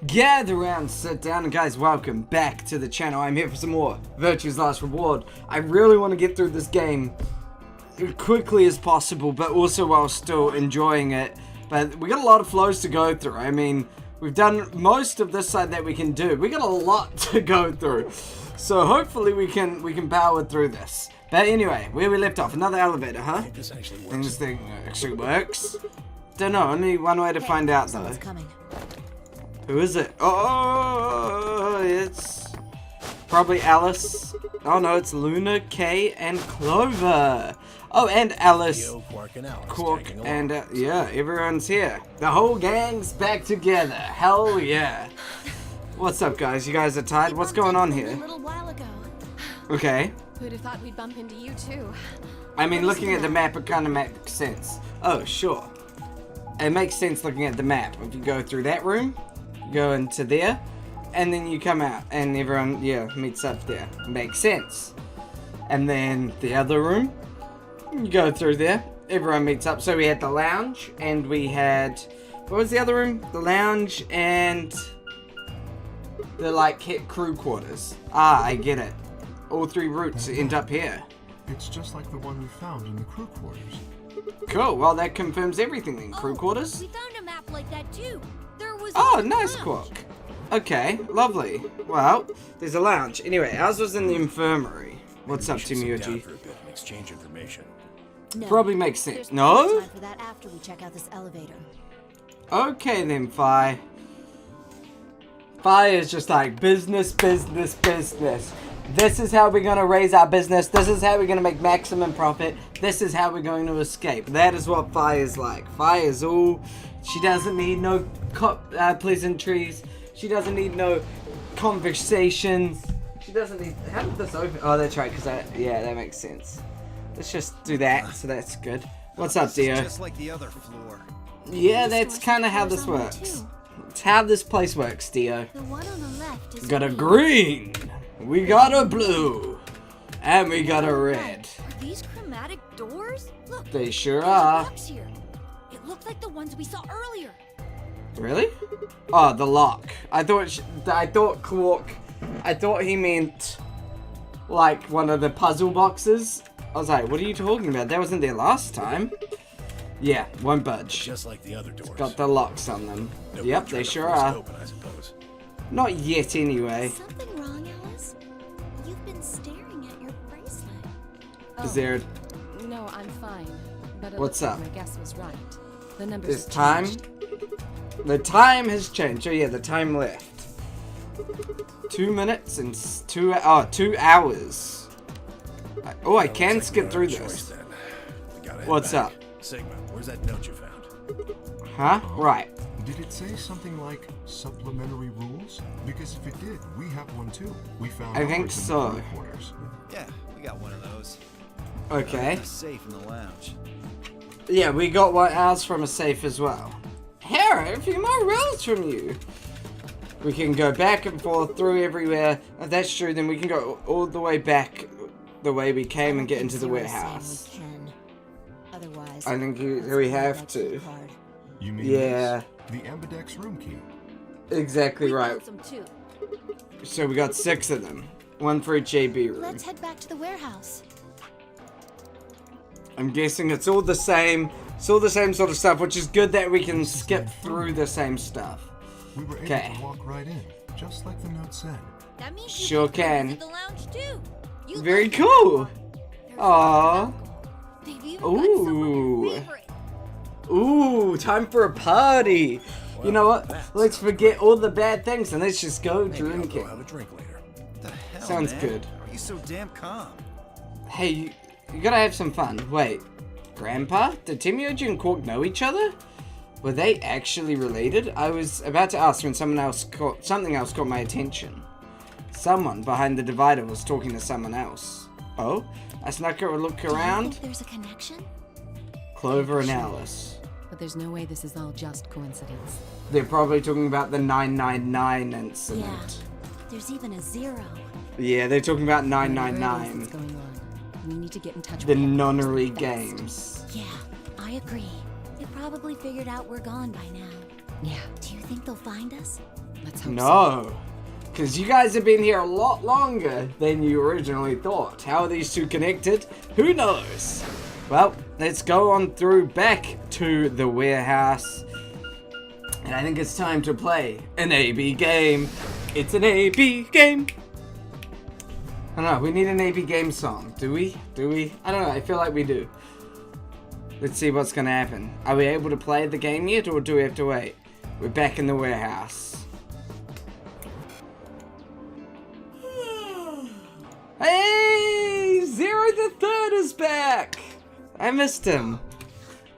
Gather around, sit down, and guys, welcome back to the channel. I'm here for some more Virtue's Last Reward. I really want to get through this game as quickly as possible, but also while still enjoying it. But we got a lot of flows to go through. I mean, we've done most of this side that we can do. We got a lot to go through, so hopefully we can power through this. But anyway, where we left off, another elevator, huh? This actually works. And this thing actually works. Don't know. Only one way to find out, though. Coming. Who is it? Oh, it's probably Alice. Oh no, it's Luna, Kay, and Clover. Oh, and Alice, Theo, Quark, and Alex Quark, tagging along. and yeah, everyone's here. The whole gang's back together. Hell yeah! What's up, guys? You guys are tired? What's going on here? A little while ago. Okay. Who'd have thought we'd bump into you too? I mean, looking at the map, it kind of makes sense. Oh, sure. It makes sense looking at the map. If you go through that room, go into there, and then you come out, and everyone, yeah, meets up there. Makes sense. And then the other room, you go through there, everyone meets up. So we had the lounge, and we had, what was the other room? The lounge and the, like, crew quarters. Ah, I get it. All three routes end up here. It's just like the one we found in the crew quarters. Cool, well that confirms everything in crew quarters. We found a map like that too. There was Oh, nice, Quark. Okay, lovely. Well, there's a lounge. Anyway, ours was in the infirmary. What's up, We should sit down Timioji? for a bit and exchange information. No. Probably makes There's sense. plenty No? of time for that after we check out this elevator. Okay then, Fi. Fi is just like business, business, business. This is how we're going to raise our business. This is how we're going to make maximum profit. This is how we're going to escape. That is what Fi is like. Fi is all... She doesn't need no pleasantries. She doesn't need no conversations. She doesn't need... How did this open? Oh, that's right, because yeah, that makes sense. Let's just do that, so that's good. What's up, Dio? Just like the other floor. Yeah, that's kind of how this works. It's how this place works, Dio. The one on the left is Got a green. We got a blue. And we got a red. Are these chromatic doors? Look, They sure there's are. a box here. It looked like the ones we saw earlier. Really? Oh, the lock. I thought Quark. I thought he meant like one of the puzzle boxes. I was like, what are you talking about? That wasn't there last time. Yeah, won't budge. Just like the other doors. Got the locks on them. No Yep, point they trying to sure force it are. Open, I suppose. Not yet, anyway. Something wrong, Alice? You've been staring at your bracelet. Is there? No, I'm fine. But it What's looks up? like my guess was right. The numbers This have time? changed. The time has changed. Oh yeah, the time left. 2 minutes and 2 hours. Oh, I can Looks like skip we through don't have a this. choice then. We gotta head What's back. up? Sigma, where's that note you found? Huh? Right. Did it say something like supplementary rules? Because if it did, we have one too. We found I think ours in so. the crew quarters. Yeah, we got one of those. Okay. A safe in the lounge. Yeah, we got one ours from a safe as well. Here, a few more rules from you. We can go back and forth through everywhere. If that's true, then we can go all the way back the way we came and get into the warehouse. Otherwise, I think we have to. You mean Yeah, this? The Ambidex Room key. exactly we right. found some too. So we got 6 of them. One for each AB room. Let's head back to the warehouse. I'm guessing it's all the same. It's all the same sort of stuff, which is good that we can skip through the same stuff. We were able Okay. to walk right in, just like the note said. That means you Sure can. can. The lounge too. You Very like it. cool. There's Aww. They've even got some of Ooh. your favorite. Ooh, time for a party. You know what? that's Let's forget all the bad things and let's just go Maybe I'll drinking. go have a drink later. What the hell, Sounds man? good. Are you so damn calm? Hey, you gotta have some fun. Wait, Grandpa? Did Timioji and Quark know each other? Were they actually related? I was about to ask when something else caught my attention. Someone behind the divider was talking to someone else. Oh? I snuck a look Do you around. think there's a connection? Clover and Alice. But there's no way this is all just coincidence. They're probably talking about the 999 Yeah. incident. There's even a 0. Yeah, they're talking about Whatever it is 999. that's going on, we need to get in touch The with nunnery fast. games. Yeah, I agree. They probably figured out we're gone by now. Yeah. Do you think they'll find us? Let's hope so. No. Because you guys have been here a lot longer than you originally thought. How are these two connected? Who knows? Well, let's go on through back to the warehouse. And I think it's time to play an AB game. It's an AB game. I don't know, we need an AB game song. Do we? I don't know, I feel like we do. Let's see what's gonna happen. Are we able to play the game yet, or do we have to wait? We're back in the warehouse. Hey! Zero the Third is back! I missed him.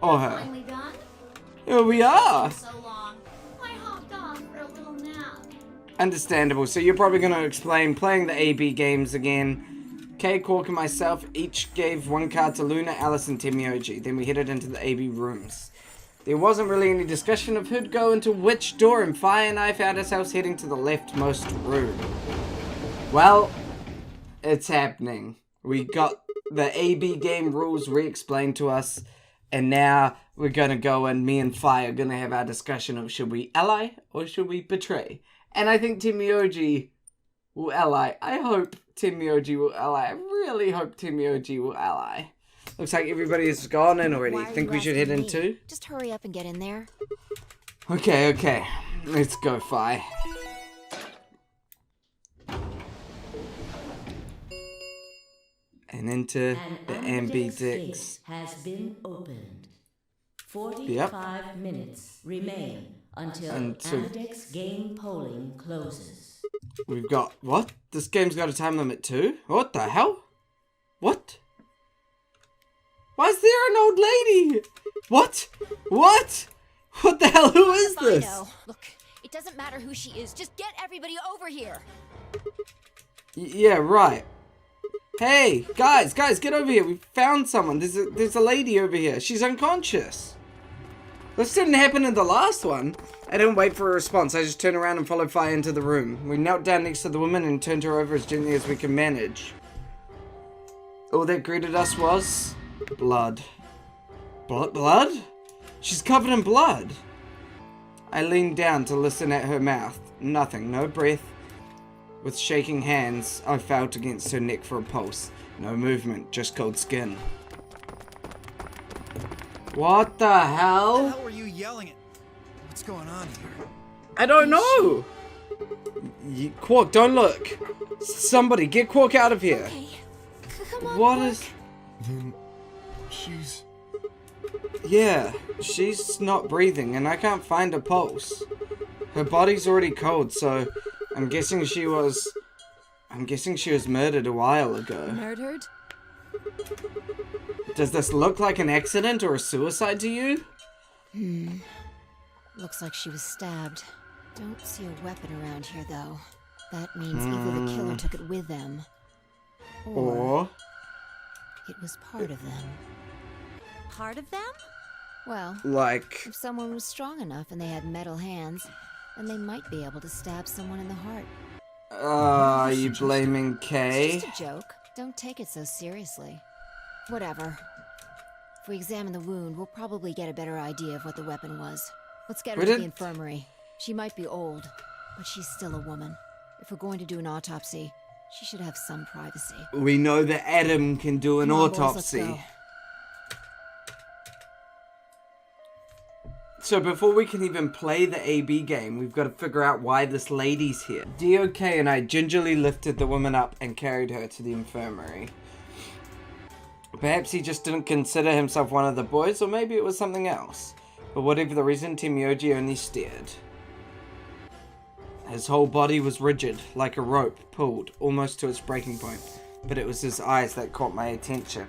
Or her. Finally done? Here we are! So long. I hopped off for a little nap. Understandable. So you're probably going to explain playing the AB games again. Kay, Cork, and myself each gave one card to Luna, Alice, and Timioji. Then we headed into the AB rooms. There wasn't really any discussion of who'd go into which door, and Fire and I found ourselves heading to the leftmost room. Well, it's happening. We got the AB game rules re-explained to us, and now we're gonna go and me and Fire are gonna have our discussion of should we ally or should we betray. And I think Timioji will ally. I hope Timioji will ally. I really hope Timioji will ally. Looks like everybody has gone in already. Why are Think you we should asking head in me? too? Just hurry up and get in there. Okay. Let's go, Fi. And into the Ambidex. has been opened. 45 minutes remain until Ambidex game polling closes. We've got... What? This game's got a time limit too? What the hell? What? Why is there an old lady? What? What? What the hell? Who is this? Fino, look, it doesn't matter who she is. Just get everybody over here. Yeah, right. Hey, guys, get over here. We found someone. There's a lady over here. She's unconscious. This didn't happen in the last one. I didn't wait for a response. I just turned around and followed Fire into the room. We knelt down next to the woman and turned her over as gently as we could manage. All that greeted us was blood. Blood? She's covered in blood. I leaned down to listen at her mouth. Nothing, no breath. With shaking hands, I felt against her neck for a pulse. No movement, just cold skin. What the What the hell? hell were you yelling at? What's going on here? I don't know. Quark, don't look. Somebody, get Quark out of here. Okay. Come on, What Quark. is... Then she's... Yeah, she's not breathing and I can't find a pulse. Her body's already cold, so I'm guessing she was murdered a while ago. Murdered? Does this look like an accident or a suicide to you? Looks like she was stabbed. Don't see a weapon around here, though. That means either the killer took it with them, Or... it was part of them. Part of them? Well, like... if someone was strong enough and they had metal hands, then they might be able to stab someone in the heart. Are you blaming It's Kay? just a joke. Don't take it so seriously. Whatever. If we examine the wound, we'll probably get a better idea of what the weapon was. Let's get her We to the didn't- infirmary. She might be old, but she's still a woman. If we're going to do an autopsy, she should have some privacy. We know that Adam can do an Come on, boys, let's autopsy. go. So before we can even play the AB game, we've got to figure out why this lady's here. DOK and I gingerly lifted the woman up and carried her to the infirmary. Perhaps he just didn't consider himself one of the boys, or maybe it was something else. But whatever the reason, Timioji only stared. His whole body was rigid, like a rope pulled, almost to its breaking point. But it was his eyes that caught my attention.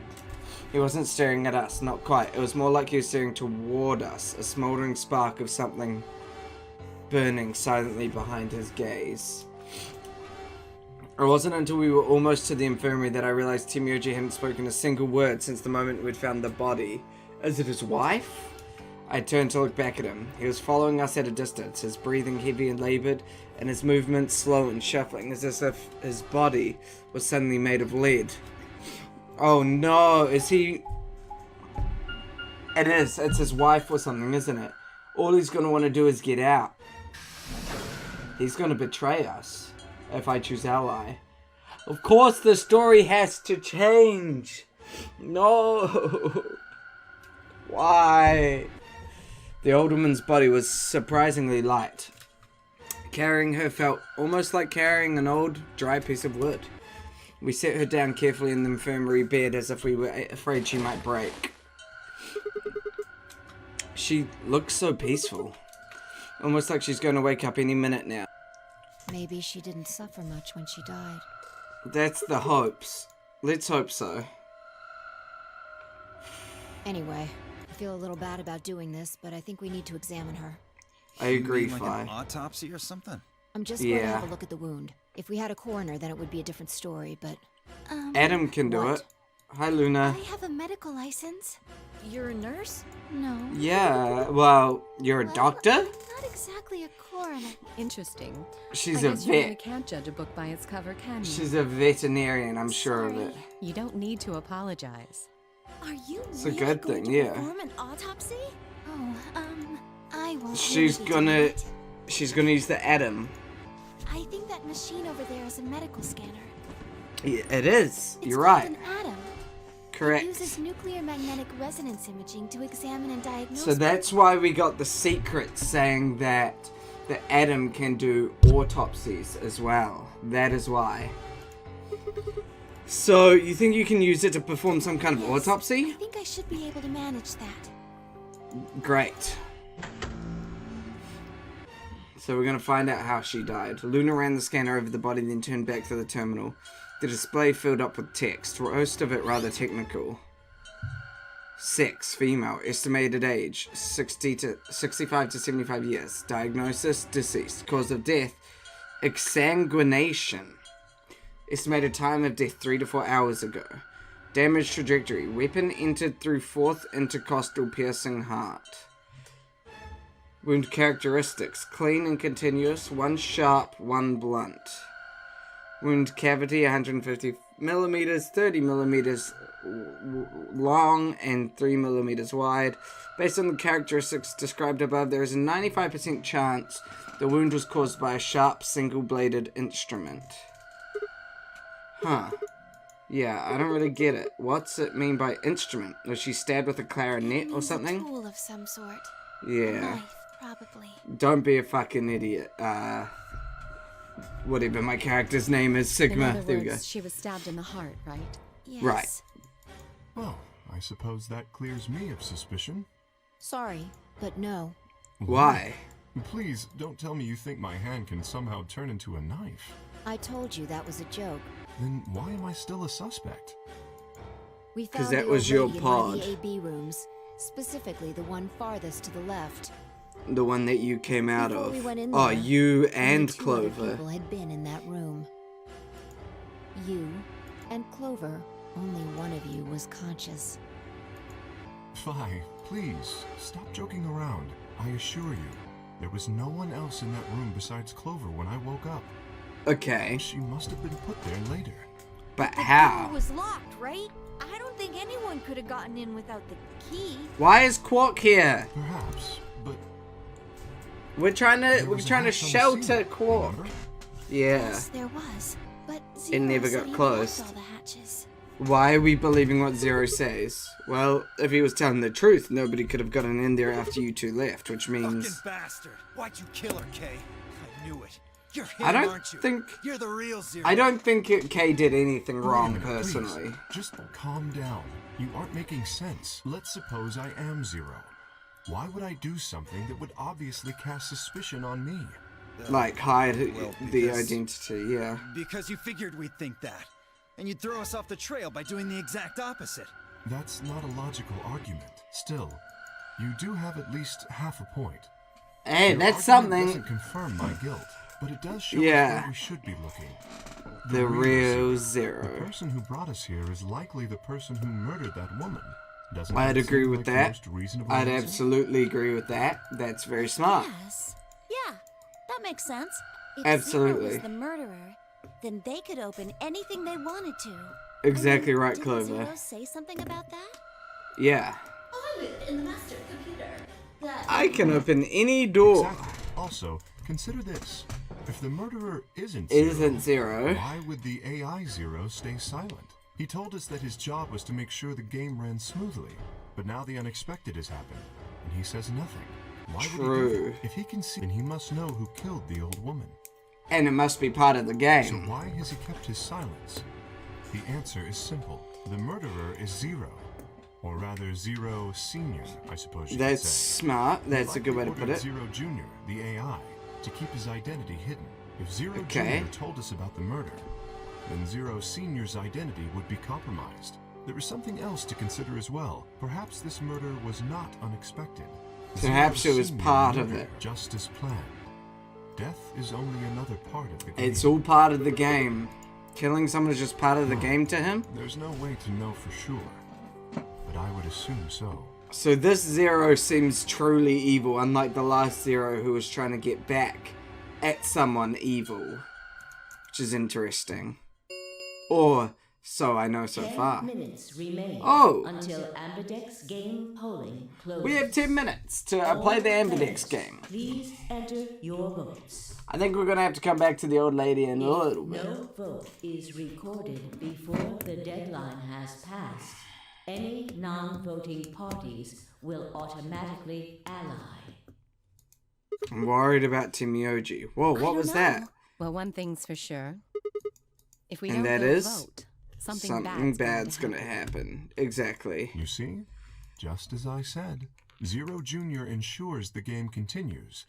He wasn't staring at us, not quite. It was more like he was staring toward us, a smouldering spark of something burning silently behind his gaze. It wasn't until we were almost to the infirmary that I realized Timioji hadn't spoken a single word since the moment we'd found the body. Is it his wife? I turned to look back at him. He was following us at a distance, his breathing heavy and labored, and his movements slow and shuffling, as if his body was suddenly made of lead. Oh no, is he... It is, it's his wife or something, isn't it? All he's gonna want to do is get out. He's gonna betray us if I choose ally. Of course the story has to change. No. Why? The old woman's body was surprisingly light. Carrying her felt almost like carrying an old, dry piece of wood. We set her down carefully in the infirmary bed as if we were afraid she might break. She looks so peaceful. Almost like she's going to wake up any minute now. Maybe she didn't suffer much when she died. That's the hopes. Let's hope so. Anyway, I feel a little bad about doing this, but I think we need to examine her. I agree, You mean like Fi. an autopsy or something? I'm just going to have a look at the wound. If we had a coroner, then it would be a different story, but... Adam can do what? it. Hi, Luna. I have a medical license. You're a nurse? No. Yeah, well, you're a doctor? I'm not exactly a coroner. Interesting. She's I a guess you really vet. can't judge a book by its cover, can you? She's a veterinarian, I'm sure of it. You don't need to apologize. Are you It's a really good going thing, to yeah. perform an autopsy? Oh, I won't. She's really be doing gonna... it. She's gonna use the Adam. I think that machine over there is a medical scanner. Yeah, it is. It's You're called right. an atom. Correct. It uses nuclear magnetic resonance imaging to examine and diagnose. So that's why we got the secret saying that the Adam can do autopsies as well. That is why. So, you think you can use it to perform some kind of Yes, autopsy? I think I should be able to manage that. Great. So we're going to find out how she died. Luna ran the scanner over the body, then turned back to the terminal. The display filled up with text, most of it rather technical. Sex, female, estimated age, 65 to 75 years. Diagnosis, deceased. Cause of death, exsanguination. Estimated time of death, 3 to 4 hours ago. Damage trajectory, weapon entered through 4th intercostal piercing heart. Wound characteristics, clean and continuous, 1 sharp, 1 blunt. Wound cavity, 150 millimeters, 30 millimeters long, and 3 millimeters wide. Based on the characteristics described above, there is a 95% chance the wound was caused by a sharp, single-bladed instrument. Huh. Yeah, I don't really get it. What's it mean by instrument? Was she stabbed with a clarinet or It something? means a tool of some sort. A Yeah. knife, probably. Don't be a fucking idiot. Whatever my character's name is, In Sigma. other There we go. words, she was stabbed in the heart, right? Yes. Right. Well, I suppose that clears me of suspicion. Sorry, but no. Why? Please, don't tell me you think my hand can somehow turn into a knife. I told you that was a joke. Then why am I still a suspect? We 'Cause found that the was old your lady in one of pod. the AB rooms, specifically the one farthest to the left. The one that you came out Before of. we went in Oh, there, you only and 2 other Clover. people had been in that room. You and Clover. Only one of you was conscious. Fi, please, stop joking around. I assure you, there was no one else in that room besides Clover when I woke up. Okay, She must have been put there later. but The how? door was locked, right? I don't think anyone could have gotten in without the key. Why is Quark here? Perhaps, but We're trying there to was a shelter hatch on the ceiling, Quark. remember? Yeah. Yes, there was. But Zero never said got he closed. locked all the hatches. Why are we believing what Zero says? Well, if he was telling the truth, nobody could have gotten in there after you two left, which Fucking means... bastard! Why'd you kill her, Kay? I knew it. You're him, I don't aren't you? think... You're the real Zero. I don't think Kay did anything Wait a wrong, minute, personally. please. Just calm down. You aren't making sense. Let's suppose I am Zero. Why would I do something that would obviously cast suspicion on me? Like, hide Well, the because- identity, yeah. Because you figured we'd think that. And you'd throw us off the trail by doing the exact opposite. That's not a logical argument. Still, you do have at least half a point. Hey, Your that's argument something. doesn't confirm my guilt, but it does show Yeah. us where we should be looking. The real The Zero. person who brought us here is likely the person who murdered that woman. Doesn't I'd that agree seem with like the that. most reasonable I'd answer? absolutely agree with that. That's very smart. Yes. Yeah, that makes sense. If Absolutely. Zero was the murderer, then they could open anything they wanted to. Exactly right, Didn't Clover. Zero say something about that? Yeah. In the master computer. That I can open any door. Exactly. Also, consider this. If the murderer isn't Zero, why would the AI Zero stay silent? He told us that his job was to make sure the game ran smoothly, but now the unexpected has happened, and he says nothing. Why would he do that? If he can see, then he must know who killed the old woman. And it must be part of the game. So why has he kept his silence? The answer is simple. The murderer is Zero. Or rather, Zero Senior, I suppose you could That's say. smart. That's a good way to put it. Zero Junior, the AI, to keep his identity hidden. If Zero Okay. Junior told us about the murder, then Zero Senior's identity would be compromised. There is something else to consider as well. Perhaps this murder was not unexpected. Perhaps it was Senior part of murdered it. just as planned. Death is only another part of the game. It's all part of the game. Killing someone is just part of the game to him? There's no way to know for sure, but I would assume so. So this Zero seems truly evil, unlike the last Zero who was trying to get back at someone evil. Which is interesting. Or so I know so 10 far. minutes remain Oh! until Ambidex game polling closes. We have 10 minutes to play the Ambidex game. Please enter your votes. I think we're gonna have to come back to the old lady in a little bit. No vote is recorded before the deadline has passed. Any non-voting parties will automatically ally. I'm worried about Timioji. Whoa, what was that? Well, one thing's for sure. If we And don't that go is vote, something Something bad's bad's going gonna to happen. happen. Exactly. You see? Just as I said. Zero Junior ensures the game continues,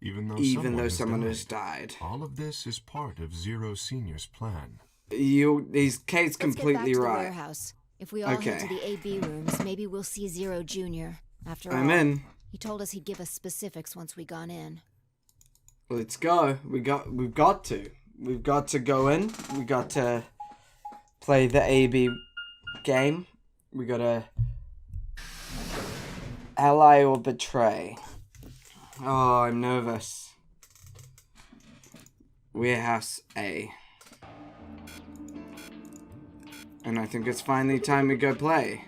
even though someone has died. All of this is part of Zero Senior's plan. Kate's Let's get back completely to the right. warehouse. If we all head to Okay. the AB rooms, maybe we'll see Zero Jr. After all, I'm in. he told us he'd give us specifics once we gone in. Let's go. We've got to. We've got to go in. We got to play the AB game. We gotta ally or betray. Oh, I'm nervous. Warehouse A. And I think it's finally time we go play.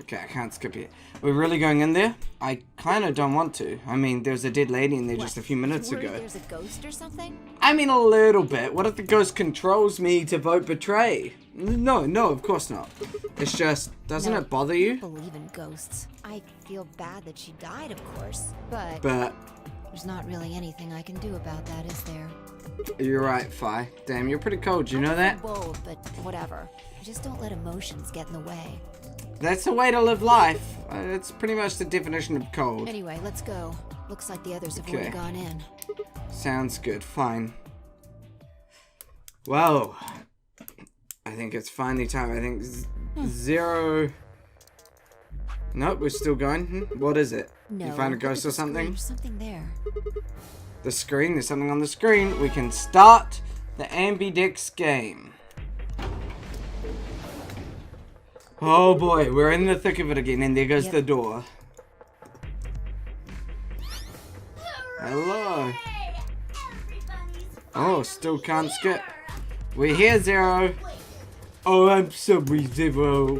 Okay, I can't skip it. We're really going in there? I kind of don't want to. I mean, there's a dead lady in there just a few minutes Worried ago. there's a ghost or something? I mean, a little bit. What if the ghost controls me to vote betray? No, of course not. It's just, doesn't it bother I you? don't believe in ghosts. I feel bad that she died, of course, but there's not really anything I can do about that, is there? You're right, Fi. Damn, you're pretty cold. You know that? Bold, but whatever. Just don't let emotions get in the way. That's the way to live life. It's pretty much the definition of cold. Anyway, let's go. Looks like the others have Okay. already gone in. Sounds good. Fine. Well, I think it's finally time. I think Zero. Nope, we're still going. What is it? No, You find a look at ghost or the screen. something? There's something there. The screen. There's something on the screen. We can start the Ambidex game. Oh boy, we're in the thick of it again, and there goes the door. Hello. Oh, still can't skip. We're here, Zero. Oh, I'm sorry, Zero.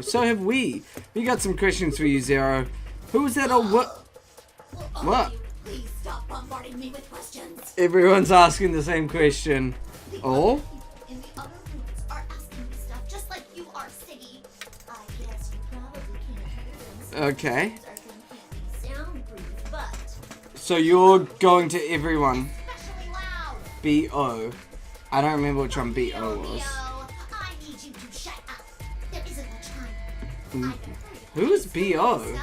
So have we. We got some questions for you, Zero. Who was that old what? What? Please stop bombarding me with questions. Everyone's asking the same question. Oh? In the other rooms are asking me stuff just like you are, Siggy. I guess you probably can't hear them. Okay. Are completely soundproof, but So you're going to everyone. especially loud. B.O. I don't remember which one B.O. was. Leo, I need you to shut up. There isn't much time. Who is B.O.?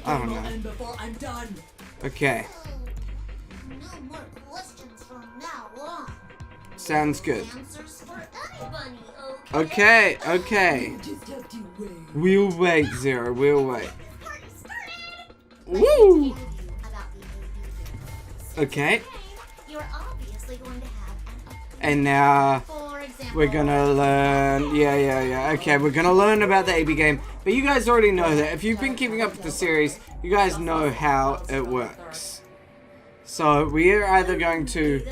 I don't know. And before I'm done. Okay. No more questions from now on. Sounds good. Answers for anybody, Okay, okay. Just have to wait. We'll wait, Zero. We'll wait. Party started. Woo! About the Okay. You're obviously going to have an And now for example. we're gonna learn. Yeah. Okay, we're gonna learn about the AB game. But you guys already know that. If you've been keeping up with the series, you guys know how it works. So we're either going to.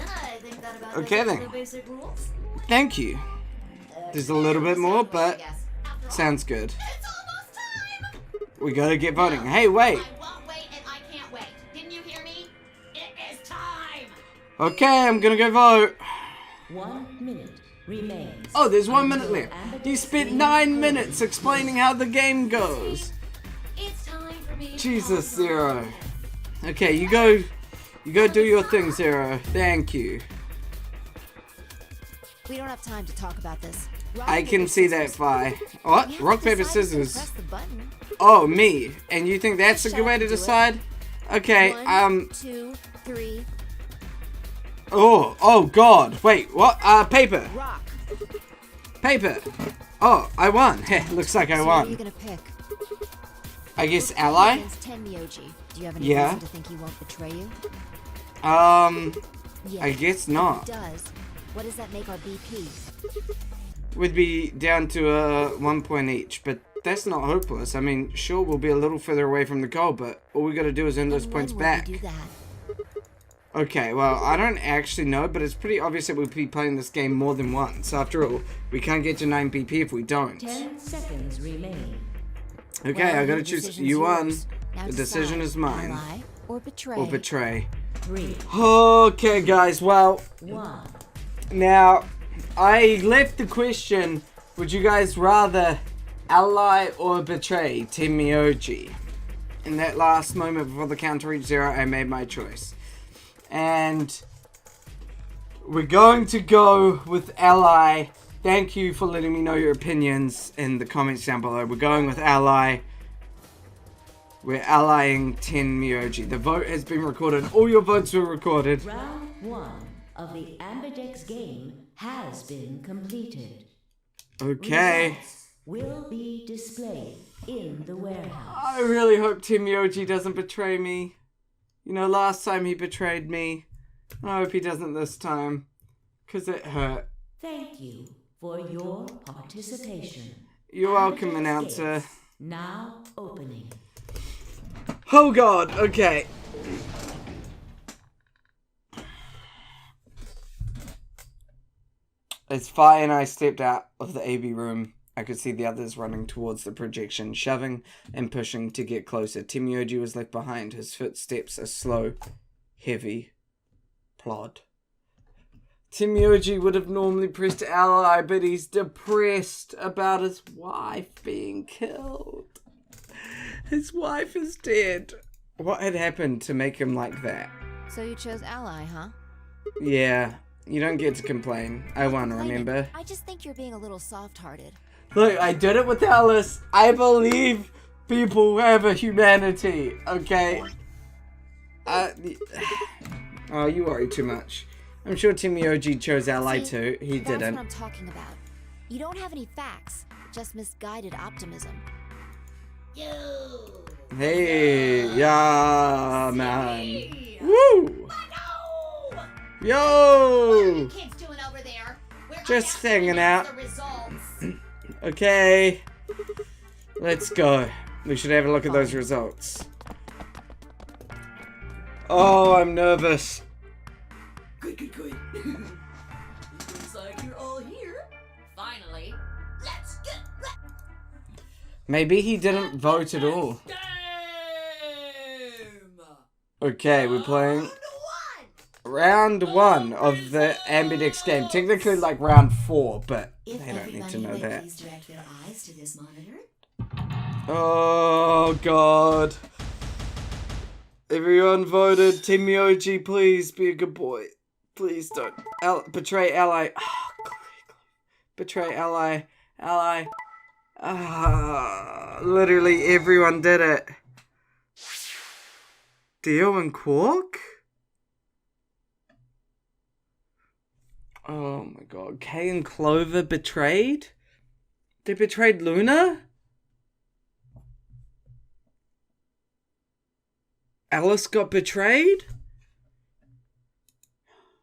Okay then. Basic rules. Thank you. There's a little bit more, but sounds good. It's almost time. We gotta get voting. Hey, wait. I won't wait and I can't wait. Didn't you hear me? It is time. Okay, I'm gonna go vote. 1 minute remains. Oh, there's 1 minute until left. Ambidex He spent Room 9 closes. minutes explaining how the game goes. It's time for me. Jesus, Zero. Okay, you go do your thing, Zero. Thank you. We don't have time to talk about this. Rock, I paper, can see that, scissors. Vi. We What? have Rock, to paper, decide who's gonna scissors. press the button. Oh, me. And you think that's a Shut good way up to and do it. decide? Okay, 1, 2, 3. Oh God. Wait, what? Paper. Rock. Paper. Oh, I won. Heh, looks like I So what are you won. gonna pick? I guess We're ally? against Tenmyoji. Do you have any Yeah. reason to think he won't betray you? Yeah. I guess If not. he does, what does that make our BP? Would be down to 1 point each, but that's not hopeless. I mean, sure, we'll be a little further away from the goal, but all we gotta do is earn those And points when will we back. do that? Okay, well, I don't actually know, but it's pretty obvious that we'll be playing this game more than once. After all, we can't get to 9 BP if we don't. 10 seconds remain. Okay, Well, I gotta your choose. decision's You won. yours. Now The decision decide, is mine. Ally or betray. Or betray. 3, Okay, guys, well, 1. now, I left the question, would you guys rather ally or betray Tenmyoji? In that last moment before the counter reached 0, I made my choice. And we're going to go with ally. Thank you for letting me know your opinions in the comments down below. We're going with ally. We're allying Tenmyoji. The vote has been recorded. All your votes were recorded. Round 1 of the Ambidex game has been completed. Okay. Results will be displayed in the warehouse. I really hope Tenmyoji doesn't betray me. You know, last time he betrayed me. I hope he doesn't this time. Because it hurt. Thank you for your participation. You're welcome, Ambidex announcer. gates now opening. Oh god, okay. As Fi and I stepped out of the AB room, I could see the others running towards the projection, shoving and pushing to get closer. Tenmyoji was left behind, his footsteps a slow, heavy plod. Tenmyoji would have normally pressed ally, but he's depressed about his wife being killed. His wife is dead. What had happened to make him like that? So you chose ally, huh? Yeah, you don't get to complain. I won, remember? I just think you're being a little soft-hearted. Look, I did it with Alice. I believe people have a humanity, okay? Oh, you worry too much. I'm sure Tenmyoji chose ally too. He That's didn't. what I'm talking about. You don't have any facts, just misguided optimism. Hey, yeah, man. Woo! Yo! Kids doing over there? We're Just about to hanging announce out. the results. Okay. Let's go. We should have a look at those results. Oh, I'm nervous. Good. Looks like you're all here. Finally. Let's get Maybe he didn't vote at all. game! Okay, we're playing round 1 of the Ambidex game. Technically like round 4, but they don't need to know that. Please direct their eyes to this monitor. Oh god. Everyone voted. Tenmyoji, please be a good boy. Please don't. Betray ally. Oh, betray ally. Ally. Literally everyone did it. Dio and Quark? Oh my god. Kay and Clover betrayed? They betrayed Luna? Alice got betrayed?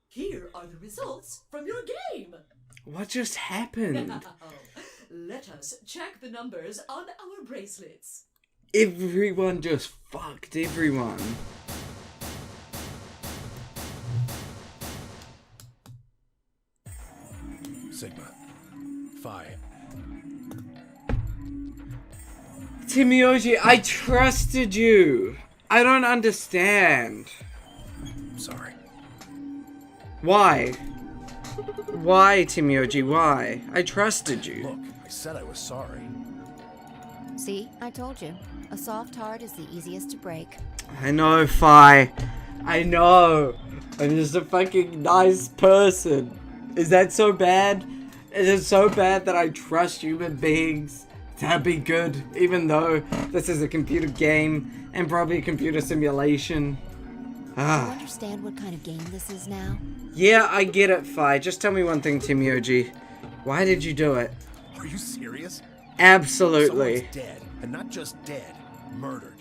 Here are the results from your game. What just happened? Let us check the numbers on our bracelets. Everyone just fucked everyone. Sigma. Phi. Tenmyoji, I trusted you. I don't understand. Sorry. Why? Why, Timyoji? Why? I trusted you. Look, I said I was sorry. See, I told you. A soft heart is the easiest to break. I know, Fi. I know. I'm just a fucking nice person. Is that so bad? Is it so bad that I trust human beings to be good, even though this is a computer game and probably a computer simulation? Do you understand what kind of game this is now? Yeah, I get it, Fi. Just tell me one thing, Timyoji. Why did you do it? Are you serious? Absolutely. Someone's dead, and not just dead, murdered.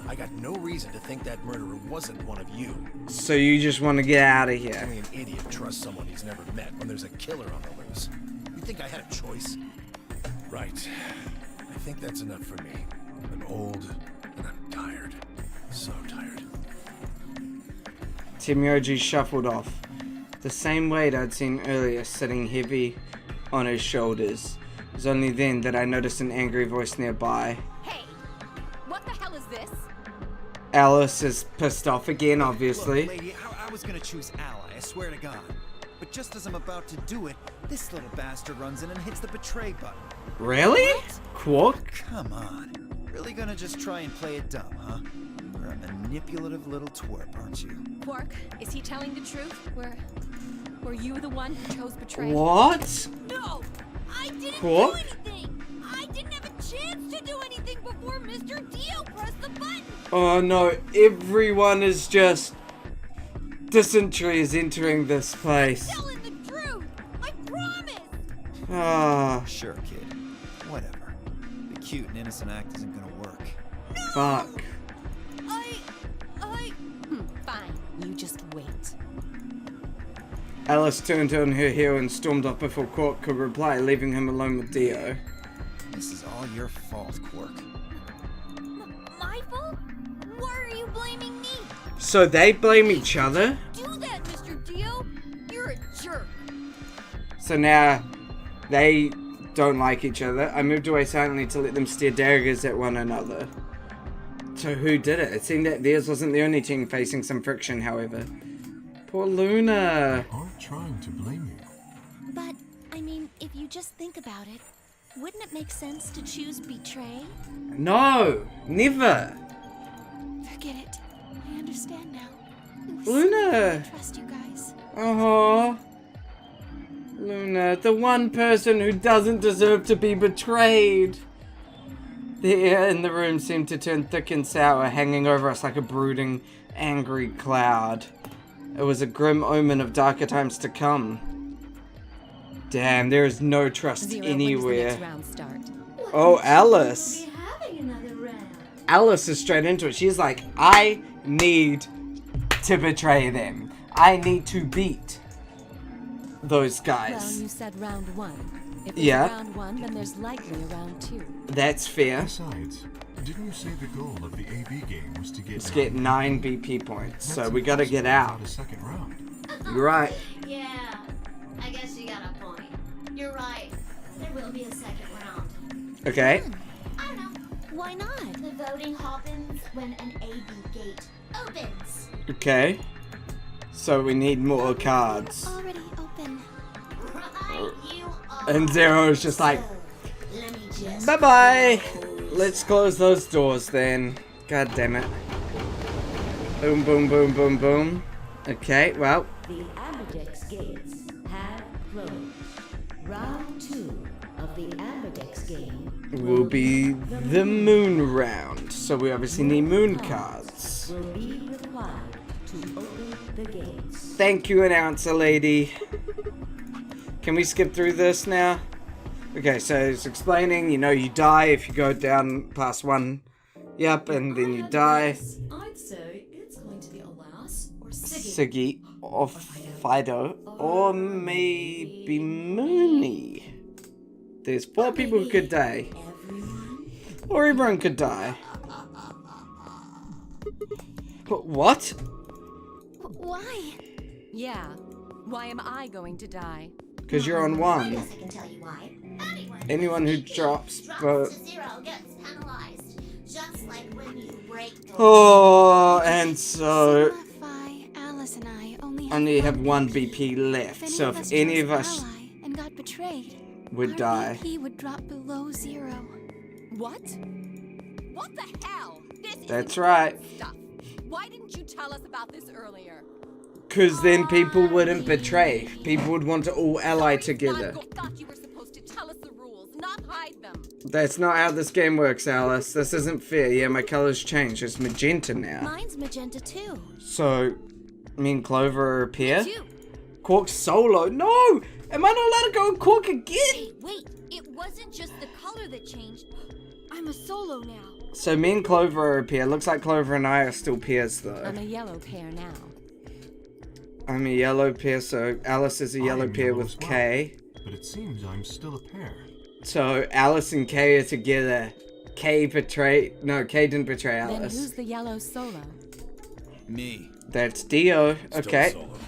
I got no reason to think that murderer wasn't one of you. So you just want to get out of here? Only an idiot trusts someone he's never met when there's a killer on the loose. You think I had a choice? Right. I think that's enough for me. I'm old, and I'm tired. So tired. Timyoji shuffled off. The same weight I'd seen earlier sitting heavy on his shoulders. It was only then that I noticed an angry voice nearby. Hey! What the hell is this? Alice is pissed off again, obviously. Look, lady, I was gonna choose Ally, I swear to God. But just as I'm about to do it, this little bastard runs in and hits the betray button. Really? Quark? Come on. Really gonna just try and play it dumb, huh? You're a manipulative little twerp, aren't you? Quark, is he telling the truth? Were you the one who chose betrayal? What? No! I didn't Quark? do anything! I didn't have a chance to do anything before Mr. Dio pressed the button! Oh no, everyone is just... Dysentery is entering this place. Telling the truth! I promise! Ah, Sure, kid. Whatever. The cute and innocent act isn't gonna work. fuck. Fine, you just wait. Alice turned on her heel and stormed off before Quark could reply, leaving him alone with Dio. This is all your fault, Quark. My fault? Why are you blaming me? So they blame each other? Do that, Mr. Dio! You're a jerk! So now they don't like each other. I moved away silently to let them stare daggers at one another. So who did it? It seemed that theirs wasn't the only team facing some friction, however. Poor Luna. Aren't trying to blame you. But, I mean, if you just think about it, wouldn't it make sense to choose betray? No, never. Forget it. I understand now. Luna. Trust you guys. Oh, Luna, the one person who doesn't deserve to be betrayed. The air in the room seemed to turn thick and sour, hanging over us like a brooding, angry cloud. It was a grim omen of darker times to come. Damn, there is no trust Zero, anywhere. when does the next round start? Oh, Alice. We'll be having another round. Alice is straight into it. She's like, I need to betray them. I need to beat those Well, guys. you said round one. If there's Yeah. a round one, then there's likely a round two. That's fair. Besides, didn't you say the goal of the AB game was to get Let's get 9 BP points, so That's we gotta get impossible out. without a second round. You're right. Yeah, I guess you got a point. You're right. There will be a second round. Okay. I don't know. Why not? The voting happens when an AB gate opens. Okay. So we need more cards. Already open. Right, you are. And Zero's just like, Let me just. bye-bye. Let's close those doors then. God damn it. Boom, boom, boom, boom, boom. Okay, well. The Ambidex gates have closed. Round 2 of the Ambidex game Will be the moon round. So we obviously need moon cards. will be required to open the gates. Thank you, announcer lady. Can we skip through this now? Okay, so it's explaining, you know, you die if you go down past one. Yep, and then you die. I'd say it's going to be Alas or Siggy. Siggy or Fido or maybe Mooney. There's 4 people who could die. Or everyone could die. What? Why? Yeah. Why am I going to die? Because you're on I 1. guess I can tell you why. Anyone who drops to 0 gets penalized, just like when you break. Oh, and so Phi, Alice and I only only have 1 BP left, so if any of us ally and got betrayed, would our die. BP would drop below 0. What? What the hell? This That's is right. stuff. Why didn't you tell us about this earlier? Because then people wouldn't betray. People would want to all ally together. I thought you were supposed to tell us the rules, not hide them. That's not how this game works, Alice. This isn't fair. Yeah, my color's changed. It's magenta now. Mine's magenta too. So, me and Clover are a pair? Too. Quark's solo. No! Am I not allowed to go with Quark again? Wait, it wasn't just the color that changed. I'm a solo now. So me and Clover are a pair. Looks like Clover and I are still pairs, though. I'm a yellow pair now. I'm a yellow pair, so Alice is a yellow I'm pair yellow with as well. Kay. But it seems I'm still a pair. So Alice and Kay are together. Kay didn't betray Then Alice. who's the yellow solo? Me. That's Dio. Still Okay. solo.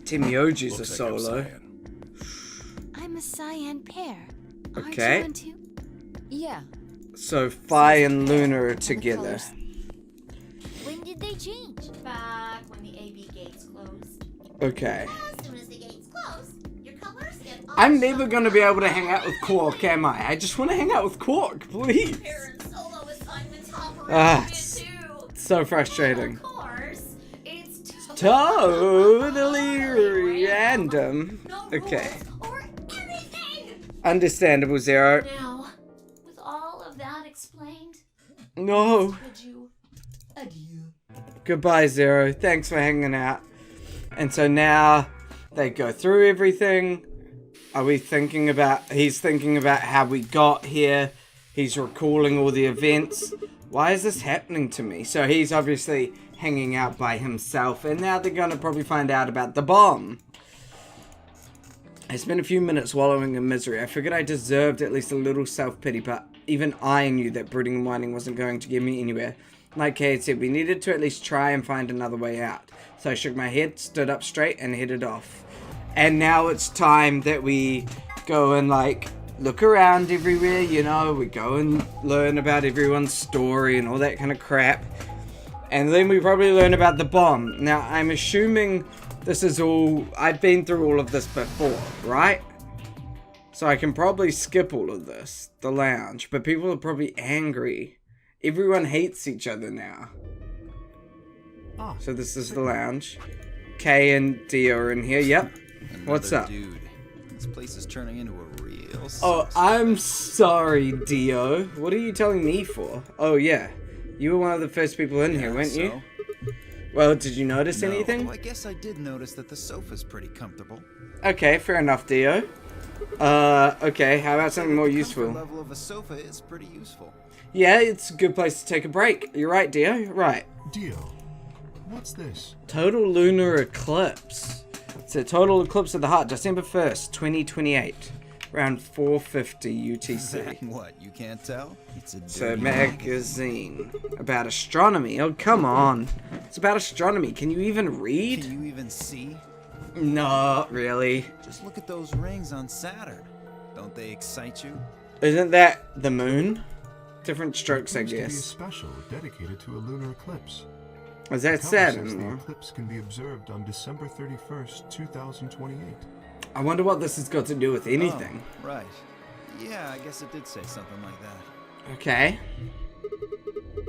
Timioji's a Looks like I'm solo. cyan. I'm a cyan pair. Aren't Okay. you one too? Yeah. So Phi and Luna are together. colors. When did they change? Back when the AB gates closed. Okay. As soon as the gates close, your colors get all I'm never shut gonna be down. able to hang out with Quark, am I? I just want to hang out with Quark, please. Parent Solo assignments Ah, operated it's too. so frustrating. Of course, it's Totally random. no Okay. rules or anything. Understandable, Zero. Now, with all of that explained, No. could you adieu? Goodbye, Zero. Thanks for hanging out. And so now they go through everything. He's thinking about how we got here. He's recalling all the events. Why is this happening to me? So he's obviously hanging out by himself. And now they're going to probably find out about the bomb. I spent a few minutes wallowing in misery. I figured I deserved at least a little self-pity, but even I knew that brooding and whining wasn't going to get me anywhere. Like Kay had said, we needed to at least try and find another way out. So I shook my head, stood up straight, and headed off. And now it's time that we go and, like, look around everywhere, you know. We go and learn about everyone's story and all that kind of crap. And then we probably learn about the bomb. Now, I'm assuming this is all... I've been through all of this before, right? So I can probably skip all of this. The lounge. But people are probably angry. Everyone hates each other now. Ah, So this is the lounge. Kay and Dio are in here. Yep. What's Another up? Dude, this place is turning into a real. Oh, I'm sorry, Dio. What are you telling me for? Oh, yeah. You were one of the first people in here, weren't you? Well, did you notice anything? Well, I guess I did notice that the sofa's pretty comfortable. Okay, fair enough, Dio. Okay, how about something more The useful? comfort level of a sofa is pretty useful. Yeah, it's a good place to take a break. You're right, Dio. Right. Dio, what's this? Total lunar eclipse. It's a total eclipse of the heart, December 1st, 2028. Around 4:50 UTC. What, you can't tell? It's a It's a dirty magazine about astronomy. Oh, come on. It's about astronomy. Can you even read? Can you even see? Not really. Just look at those rings on Saturn. Don't they excite you? Isn't that the moon? Different strokes, I It seems to be a guess. special dedicated to a lunar eclipse. Is that Cover Saturn? says the or- eclipse can be observed on December 31st, 2028. I wonder what this has got to do with anything. Oh, right. Yeah, I guess it did say something like that. Okay.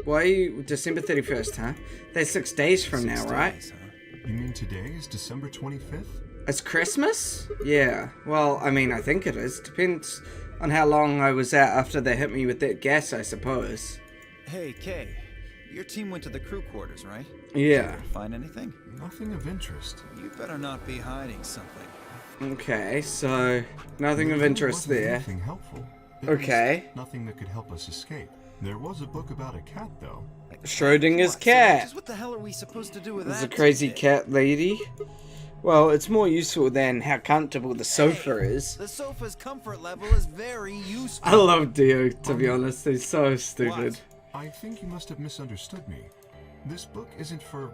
Why are you... December 31st, huh? That's 6 days from 6 now, right? days, huh? You mean today is December 25th? It's Christmas? Yeah. Well, I mean, I think it is. Depends on how long I was out after they hit me with that gas, I suppose. Hey, Kay. Your team went to the crew quarters, right? Yeah. Find anything? Nothing of interest. You better not be hiding something. Okay, so nothing of interest Wasn't there. Anything helpful. At Okay. least nothing that could help us escape. There was a book about a cat, though. Schrodinger's What? cat. Just what the hell are we supposed to do with There's that? a crazy today? cat lady. Well, it's more useful than how comfortable the sofa is. The sofa's comfort level is very useful. I love Dio, to be honest. He's so stupid. What? I think you must have misunderstood me. This book isn't for,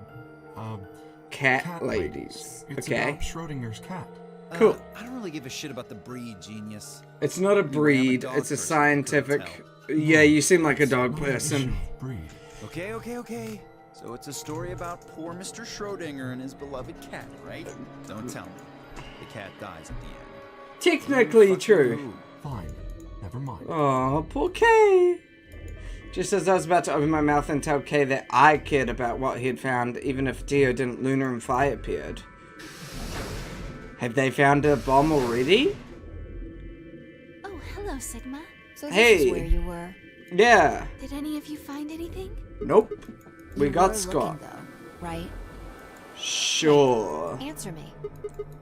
Cat ladies. It's Okay. about Schrodinger's cat. Cool. I don't really give a shit about the breed, genius. It's not a Anyway, I'm a breed, dog it's a person, I couldn't scientific... Yeah, you seem like a dog Not an issue person. of breed. Okay. So it's a story about poor Mr. Schrodinger and his beloved cat, right? Don't tell me. The cat dies at the end. Technically true. Fine. Never mind. Oh, poor Kay. Just as I was about to open my mouth and tell Kay that I cared about what he had found, even if Dio didn't, Luna and Fi appeared. Have they found a bomb already? Oh, hello, Sigma. So this Hey. is where you were. Yeah. Did any of you find anything? Nope. We You got were Scott. looking, though, right? Sure. Answer me.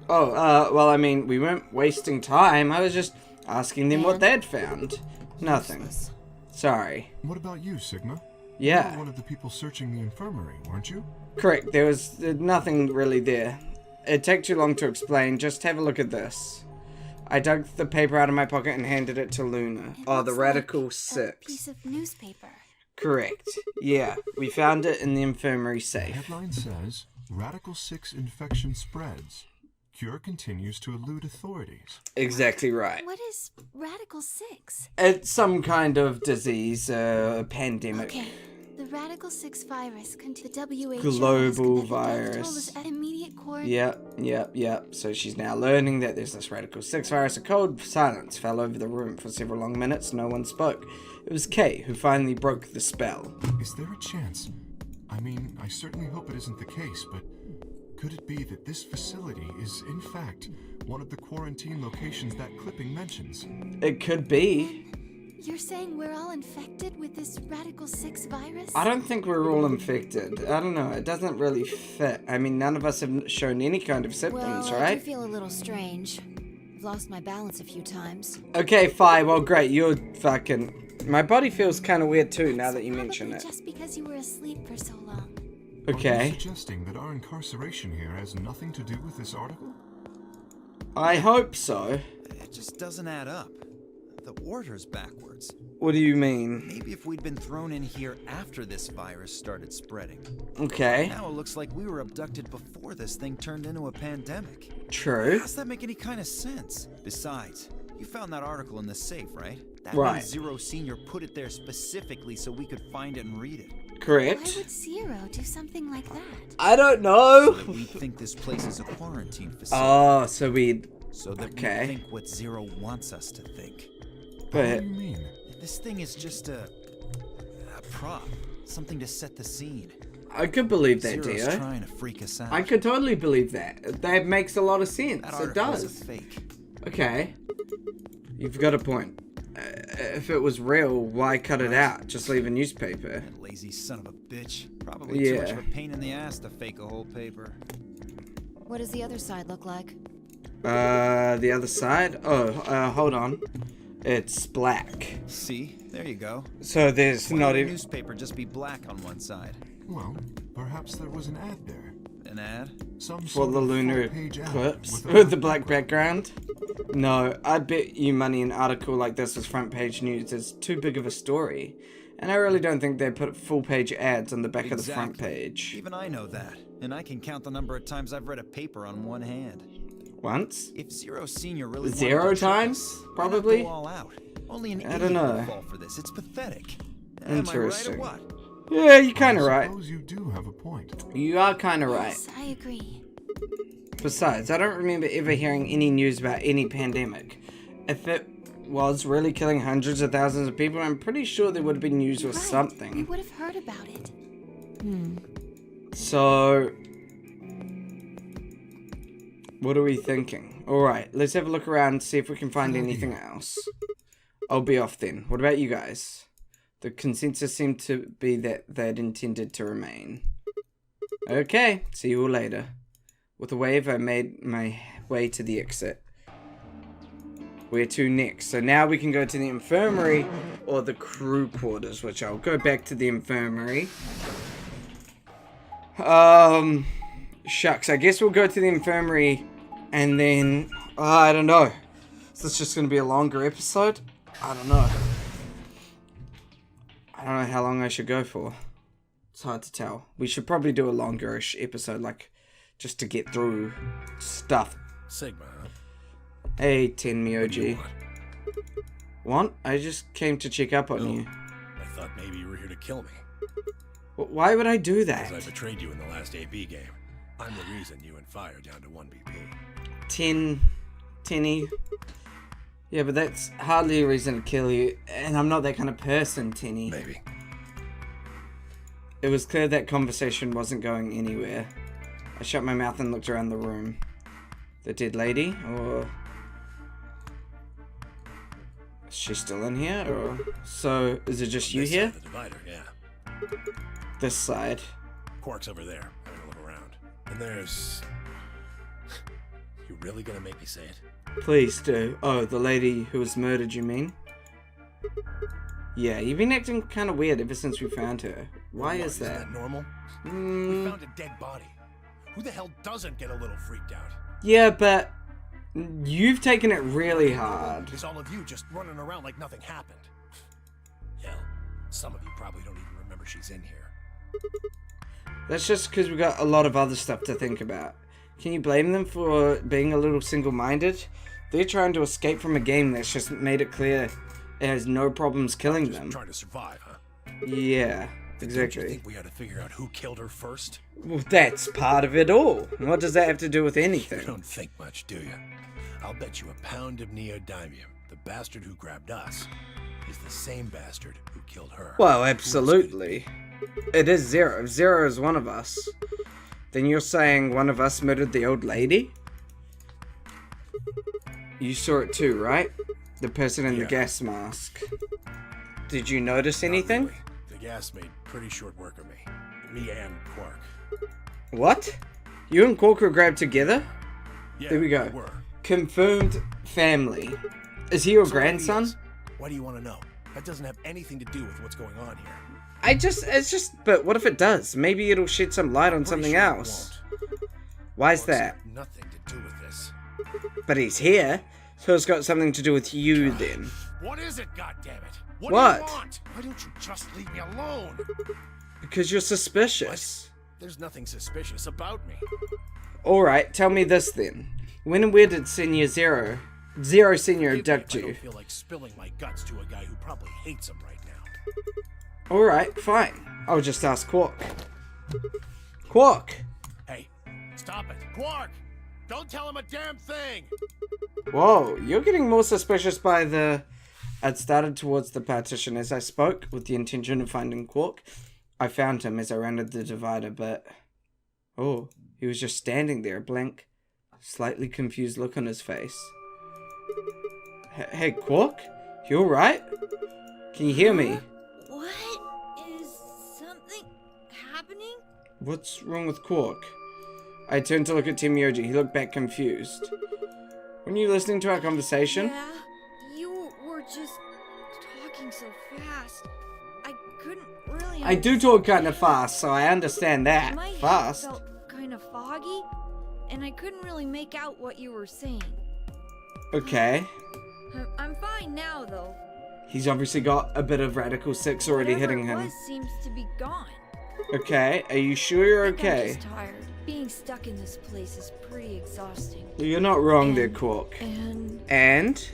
Oh, well, I mean, we weren't wasting time. I was just asking them what And? they'd found. Nothing. Useless. Sorry. What about you, Sigma? Yeah. You were one of the people searching the infirmary, weren't you? Correct. There was nothing really there. It'd take too long to explain. Just have a look at this. I dug the paper out of my pocket and handed it to Luna. It Oh, the looks Radical like a 6. piece of newspaper. Correct. Yeah, we found it in the infirmary The safe. headline says, Radical 6 infection spreads. Cure continues to elude authorities. Exactly right. What is Radical 6? It's some kind of disease, pandemic. Okay. The Radical 6 virus contains the WHO Global has virus. told us immediate quarantine. Yep. So she's now learning that there's this Radical 6 virus. A cold silence fell over the room for several long minutes. No one spoke. It was Kay who finally broke the spell. Is there a chance? I mean, I certainly hope it isn't the case, but could it be that this facility is, in fact, one of the quarantine locations that clipping mentions? It could be. You're saying we're all infected with this Radical 6 virus? I don't think we're all infected. I don't know. It doesn't really fit. I mean, none of us have shown any kind of symptoms, Well, I right? do feel a little strange. I've lost my balance a few times. Okay, fine. Well, great. You're fucking... My body feels kind of weird too now that you Probably mention it. just because you were asleep for so long. Are you Okay. suggesting that our incarceration here has nothing to do with this article? I hope so. It just doesn't add up. The order's backwards. What do you mean? Maybe if we'd been thrown in here after this virus started spreading. Okay. Now it looks like we were abducted before this thing turned into a pandemic. True. How's that make any kind of sense? Besides, you found that article in the safe, right? That Right. means Zero Senior put it there specifically so we could find it and read it. Why Correct. would Zero do something like that? I don't know. So that we think this place is a quarantine facility. Oh, so we... So that okay. we think what Zero wants us to think. What But... do you mean? This thing is just a prop. Something to set the scene. I could believe that, Zero's Dio. trying to freak us out. I could totally believe that. That makes a lot of sense. That It article is a does. fake. Okay. You've got a point. If it was real, why cut it out? Just leave a newspaper. That lazy son of a bitch. Probably too much Yeah. of a pain in the ass to fake a whole paper. What does the other side look like? The other side? Oh, hold on. It's black. See? There you go. So there's Why not would a even... newspaper just be black on one side? Well, perhaps there was an ad there. An ad? Some For sort the of lunar full-page ad eclipse with a with the black background? No, I bet you money an article like this was front page news is too big of a story. And I really don't think they put full page ads on the back of the front Exactly. page. Even I know that. And I can count the number of times I've read a paper on one hand. Once? If Zero Senior really Zero wanted to trick times? us, why not Probably? go all out? Only an I idiot don't know. would fall for this. It's pathetic. Am I right Interesting. or what? Yeah, you're kind of I right. suppose you do have a point. You are kind of right. Yes, I agree. Besides, I don't remember ever hearing any news about any pandemic. If it was really killing hundreds of thousands of people, I'm pretty sure there would have been news or Right. We something. would have heard about it. So, what are we thinking? Alright, let's have a look around and see if we can find anything else. I'll be off then. What about you guys? The consensus seemed to be that they'd intended to remain. Okay, see you all later. With a wave, I made my way to the exit. Where to next? So now we can go to the infirmary or the crew quarters, which I'll go back to the infirmary. Shucks, I guess we'll go to the infirmary and then, I don't know. Is this just going to be a longer episode? I don't know. I don't know how long I should go for. It's hard to tell. We should probably do a longer-ish episode, like, just to get through stuff. Sigma, huh? Hey, Tenmi What do you OG. want? What? I just came to check up on Oh. you. I thought maybe you were here to kill me. Why would I do Because I that? betrayed you in the last AB game. I'm the reason you and Fire are down to 1 BP. Tinny. Yeah, but that's hardly a reason to kill you, and I'm not that kind of person, Tinny. Maybe. It was clear that conversation wasn't going anywhere. I shut my mouth and looked around the room. The dead lady, or... Is she still in here, or... So, is it just you This here? side of the divider, yeah. This side. Quark's over there, having a look around. And there's... You really gonna make me say it? Please do. Oh, the lady who was murdered, you mean? Yeah, you've been acting kind of weird ever since we found her. Why is Isn't that? that normal? We found a dead body. Who the hell doesn't get a little freaked out? Yeah, but... You've taken it really hard. Is all of you just running around like nothing happened? Hell, some of you probably don't even remember she's in here. That's just because we got a lot of other stuff to think about. Can you blame them for being a little single-minded? They're trying to escape from a game that's just made it clear it has no problems killing Just them. trying to survive, huh? Yeah, Don't you exactly. think we ought to figure out who killed her first? Well, that's part of it all. What does that have to do with You anything? don't think much, do you? I'll bet you a pound of neodymium the bastard who grabbed us is the same bastard who killed her. Well, absolutely. It is Zero. If Zero is one of us, then you're saying one of us murdered the old lady? You saw it too, right? The person in the Yeah. gas mask. Did you notice Not anything? really. The gas made pretty short work of me. Me and Quark. What? You and Quark were grabbed together? Yeah, There we go. were. Confirmed family. Is he your So grandson? yes. Why do you want to know? That doesn't have anything to do with what's going on here. But what if it does? Maybe it'll shed some light on Pretty something sure it else. won't. Why is Quark's that? got nothing to do with this. But he's here, so it's got something to do with you then. What is it, goddammit? What What? do you want? Why don't you just leave me alone? Because you're suspicious. There's nothing suspicious about me. Alright, tell me this then. When and where did Senior Zero Senior abduct I you? don't feel like spilling my guts to a guy who probably hates him right now. Alright, fine. I'll just ask Quark. Quark! Hey, stop it. Quark! Don't tell him a damn thing! Whoa, you're getting more suspicious by the... I'd started towards the partition as I spoke, with the intention of finding Quark. I found him as I rounded the divider, but... Oh, he was just standing there, a blank, slightly confused look on his face. Hey, Quark? You alright? Can you hear me? What? Is something happening? What's wrong with Quark? I turned to look at Tim Yoji. He looked back confused. Weren't you listening to our conversation? Yeah, you were just talking so fast. I couldn't really. I do talk kind of fast, so I understand that. My head Fast. felt kind of foggy, and I couldn't really make out what you were saying. Okay. I'm fine now, though. He's obviously got a bit of Radical 6 already Whatever hitting it him. was seems to be gone. Okay, are you sure you're I think I'm okay? just tired. Being stuck in this place is pretty exhausting. You're not wrong there, Quark. And And?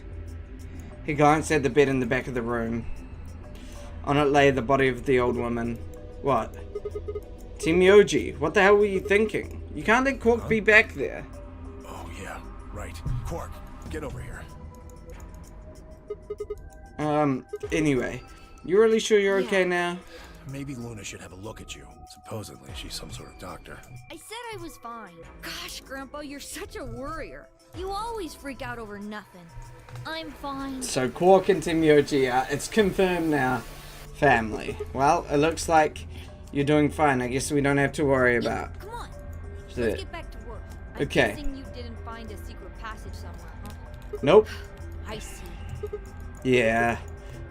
He glanced at the bed in the back of the room. On it lay the body of the old woman. What? Team Yoji, what the hell were you thinking? You can't let Quark be back there. Oh, yeah, right. Quark, get over here. Anyway. You really sure you're okay now? Maybe Luna should have a look at you. Supposedly, she's some sort of doctor. I said I was fine. Gosh, Grandpa, you're such a worrier. You always freak out over nothing. I'm fine. So Quark and Team Yoji are, it's confirmed now, family. Well, it looks like you're doing fine. I guess we don't have to worry about. Come on. Let's Let's get back to work. I'm Okay. guessing you didn't find a secret passage somewhere, huh? Nope. I see. Yeah.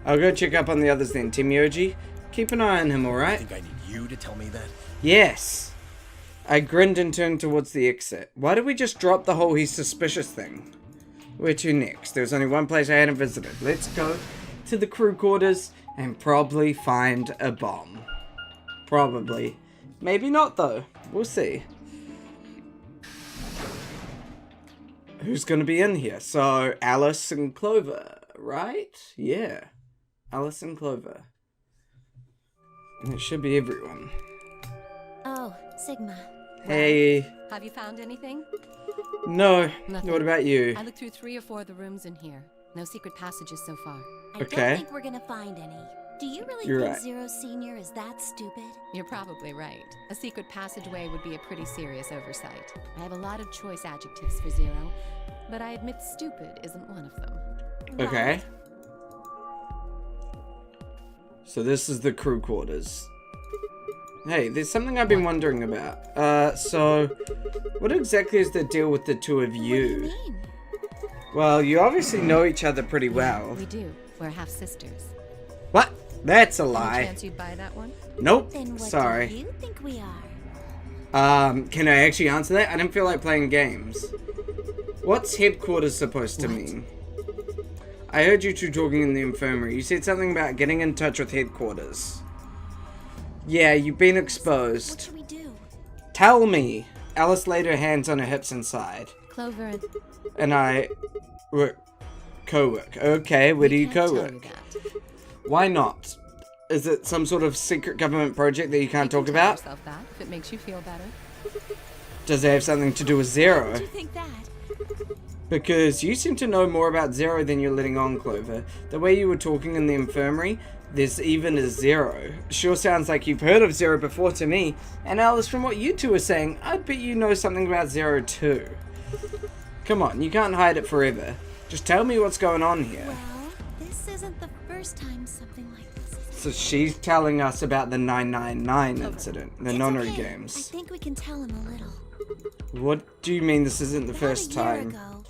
I'll go check up on the others then. Team Yoji, keep an eye on him, I alright? think I need you to tell me that. Yes. I grinned and turned towards the exit. Why did we just drop the whole he's suspicious thing? Where to next? There's only one place I hadn't visited. Let's go to the crew quarters and probably find a bomb. Probably. Maybe not though. We'll see. Who's gonna be in here? So, Alice and Clover, right? Yeah. Alice and Clover. And it should be everyone. Oh, Sigma. Hey. Have you found anything? No. Nothing. What about you? I looked through 3 or 4 of the rooms in here. No secret passages so far. I Okay. don't think we're gonna find any. Do you really You're think right. Zero Senior is that stupid? You're probably right. A secret passageway would be a pretty serious oversight. I have a lot of choice adjectives for Zero, but I admit stupid isn't one of them. Okay. Right. So this is the crew quarters. Hey, there's something I've been wondering about. So what exactly is the deal with the two of What do you? you mean? Well, you obviously know each other pretty well. We do. We're half sisters. What? That's a Any lie. chance you'd buy that one? Nope. Then what Sorry. do you think we are? Can I actually answer that? I didn't feel like playing games. What's headquarters supposed to mean? I heard you two talking in the infirmary. You said something about getting in touch with headquarters. Yeah, you've been What exposed. should we do? Tell me. Alice laid her hands on her hips and sighed. Clover and And I work. Co-work. Okay, where do you can't tell co-work? you that. Why not? Is it some sort of secret government project that you can't You talk can tell about? yourself that if it makes you feel better. Does it have something to do with Zero? Do you think that? Because you seem to know more about Zero than you're letting on, Clover. The way you were talking in the infirmary, there's even a Zero. Sure sounds like you've heard of Zero before to me. And Alice, from what you two are saying, I bet you know something about Zero too. Come on, you can't hide it forever. Just tell me what's going on here. Well, this isn't the first time something like this has So she's telling us about the 999 incident, the It's nonary okay. I games. think we can tell him a little. What do you mean this isn't the About first a year time? ago,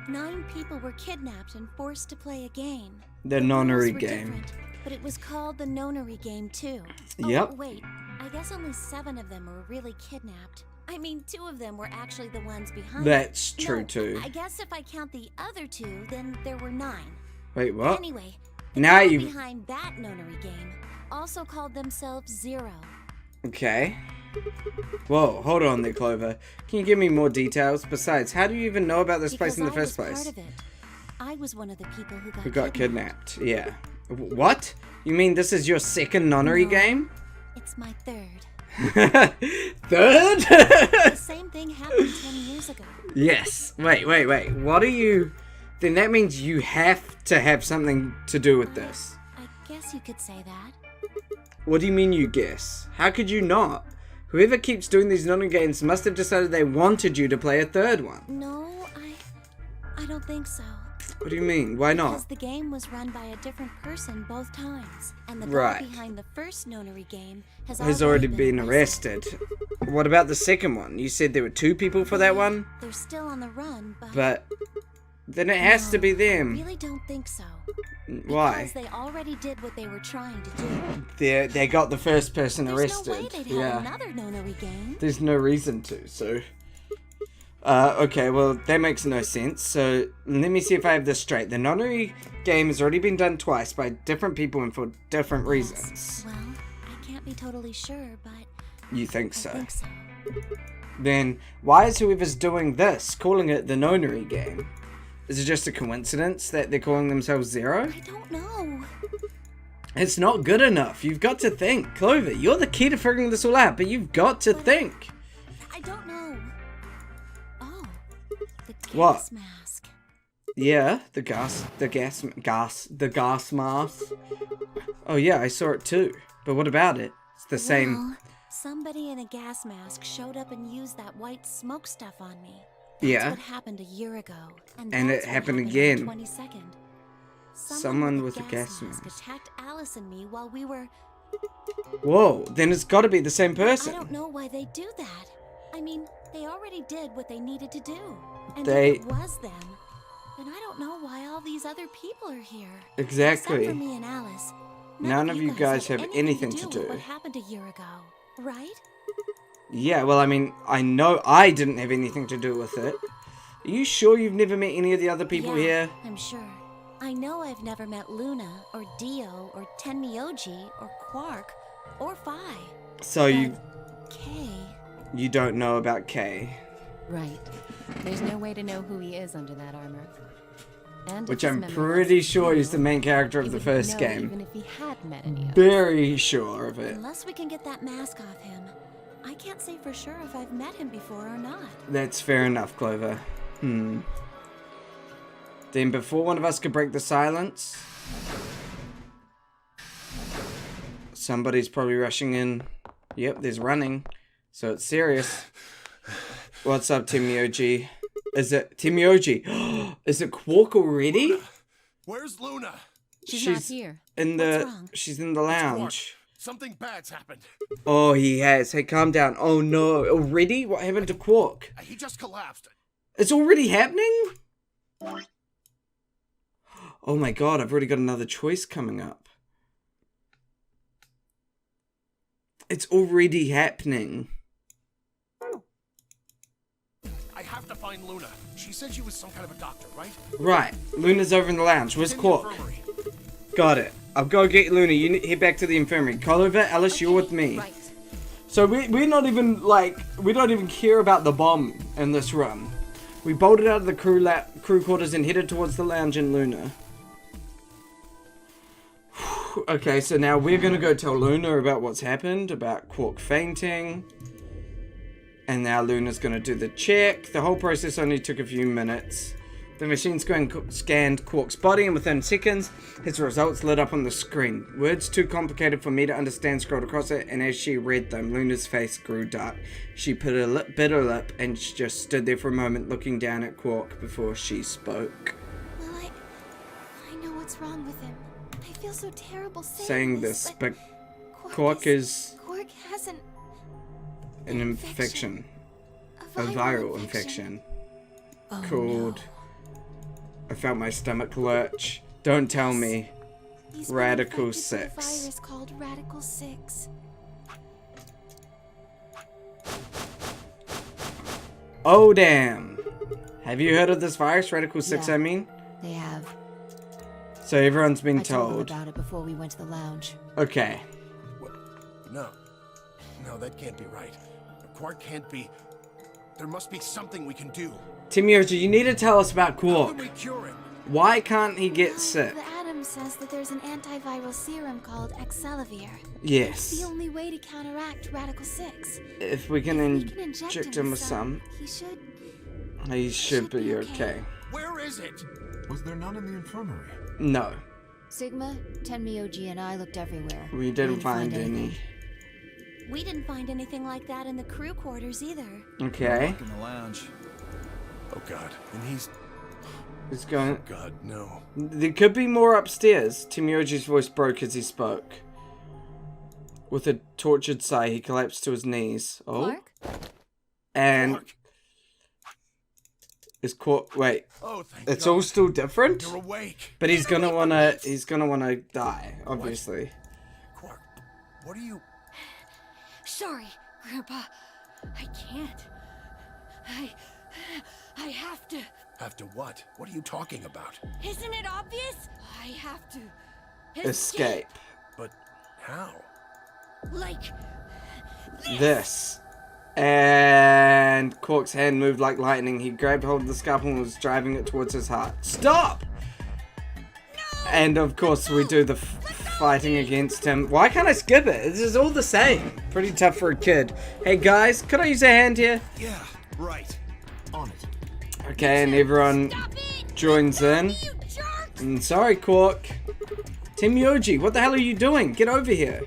9 people were kidnapped and forced to play a game. The rules nonary were game. different, but it was called the nonary game too. Yep. Oh, wait. I guess only 7 of them were really kidnapped. I mean, 2 of them were actually the ones behind it. That's true No, too. I guess if I count the other 2, then there were 9. Wait, what? Anyway, the Now people you. behind that nonary game also called themselves Zero. Okay. Whoa, hold on there, Clover. Can you give me more details? Besides, how do you even know about this place in the Because first I was place? part of it. I was one of the people who got Who got kidnapped? Yeah. What? You mean this is your second nonary No. game? It's my 3rd. Third? The same thing happened 20 years ago. Yes. Wait. What are you... Then that means you have to have something to do with this. I guess you could say that. What do you mean you guess? How could you not? Whoever keeps doing these nonary games must have decided they wanted you to play a third one. No, I don't think so. What do you mean? Why Because not? the game was run by a different person both times. And the guy Right. behind the first nonary game Has already been arrested. What about the second one? You said there were 2 people for that one? They're still on the run, But then it has to No, be I them. really don't think so. Why? Because they already did what they were trying to do. They got the first person There's arrested. no way they'd have Yeah. another nonary game. There's no reason to, so... okay, well, that makes no sense. So, let me see if I have this straight. The nonary game has already been done twice by different people and for different reasons. Well, I can't be totally sure, but You think I so? think so. Then, why is whoever's doing this calling it the nonary game? Is it just a coincidence that they're calling themselves Zero? I don't know. It's not good enough. You've got to think. Clover, you're the key to figuring this all out, but you've got to think. I don't know. Oh, the gas What? mask. Yeah, the gas mask. Oh yeah, I saw it too. But what about it? It's the same. Well, somebody in a gas mask showed up and used that white smoke stuff on me. That's Yeah. what happened a year ago. And And that's it what happened on again. the 22nd. Someone with a gas mask mask. attacked Alice and me while we were... Whoa, then it's got to be the same I person. don't know why they do that. I mean, they already did what they needed to do. And They- if it was them, then I don't know why all these other people are here. Exactly. Except for me and Alice. None of you guys have anything to do. with what happened a year ago, right? Yeah, well, I mean, I know I didn't have anything to do with it. Are you sure you've never met any of the other people Yeah, here? I'm sure. I know I've never met Luna, or Dio, or Tenmyoji, or Quark, or Phi. So you Kay. you don't know about Kay. Right. There's no way to know who he is under that armor. And if which his I'm memory pretty was sure he's the real, main character he of the wouldn't first know game. Even if he had met any of us. Very sure of it. Unless we can get that mask off him, I can't say for sure if I've met him before or not. That's fair enough, Clover. Then before one of us could break the silence, somebody's probably rushing in. Yep, there's running. So it's serious. What's up, Timmy? Is it Timmy? Is it Quark already? Where's Luna? She's not here. In What's the wrong? she's in the lounge. Something bad's happened. Oh, he has. Hey, calm down. Oh no, already? What happened to Quark? He just collapsed. It's already happening? Oh my god, I've already got another choice coming up. It's already happening. I have to find Luna. She said she was some kind of a doctor, right? Right, Luna's over in the lounge. Where's Quark? Got it. I'll go get Luna. You head back to the infirmary. Clover, Alice, you're with me. Right. So we're not even, like, we don't even care about the bomb in this run. We bolted out of the crew quarters and headed towards the lounge in Luna. Okay, so now we're gonna go tell Luna about what's happened, about Quark fainting. And now Luna's gonna do the check. The whole process only took a few minutes. The machine scanned Quark's body, and within seconds, his results lit up on the screen. Words too complicated for me to understand scrolled across it, and as she read them, Luna's face grew dark. She bit her lip, and she just stood there for a moment, looking down at Quark before she spoke. Well, I know what's wrong with him. I feel so terrible saying this, but Quark has an infection. A viral infection. Oh, Called... no. I felt my stomach lurch. Don't tell me. He's been Radical infected with a 6. virus called Radical 6. Oh damn. Have you heard of this virus, Radical 6, Yeah. I mean? They have. So everyone's been I told them told. about it before we went to the lounge. Okay. What? No. No, that can't be right. Quark can't be... There must be something we can do. Timioji, you need to tell us about How Quark. can we cure him? Why can't he get sick? The Atom says that there's an antiviral serum called Excelavir. It's Yes. the only way to counteract Radical 6. If we can If we can inject him with some, he should he should be okay. Where is it? Was there none in the infirmary? No, Sigma, Tenmyoji, and I looked everywhere. we didn't find any. We didn't find anything like that in the crew quarters either. Okay. In the lounge. Oh god. And he's... He's going... God, no. There could be more upstairs. Timioji's voice broke as he spoke. With a tortured sigh, he collapsed to his knees. Oh. Clark? And... Quark. Is Quark... Wait. Oh, thank It's God. all still different? You're awake. But he's gonna wanna die, obviously. Quark, what are you... Sorry, Grandpa. I can't. I have to. Have to what? What are you talking about? Isn't it obvious? I have to Escape. But how? Like This. And Quark's hand moved like lightning. He grabbed hold of the scalpel and was driving it towards his heart. Stop! No! And of course we do the fighting against him. Why can't I skip it? This is all the same. Pretty tough for a kid. Hey guys, could I use a hand here? Yeah, right. On it. Okay, and everyone joins in. Sorry, Quark. Timyoji, what the hell are you doing? Get over here.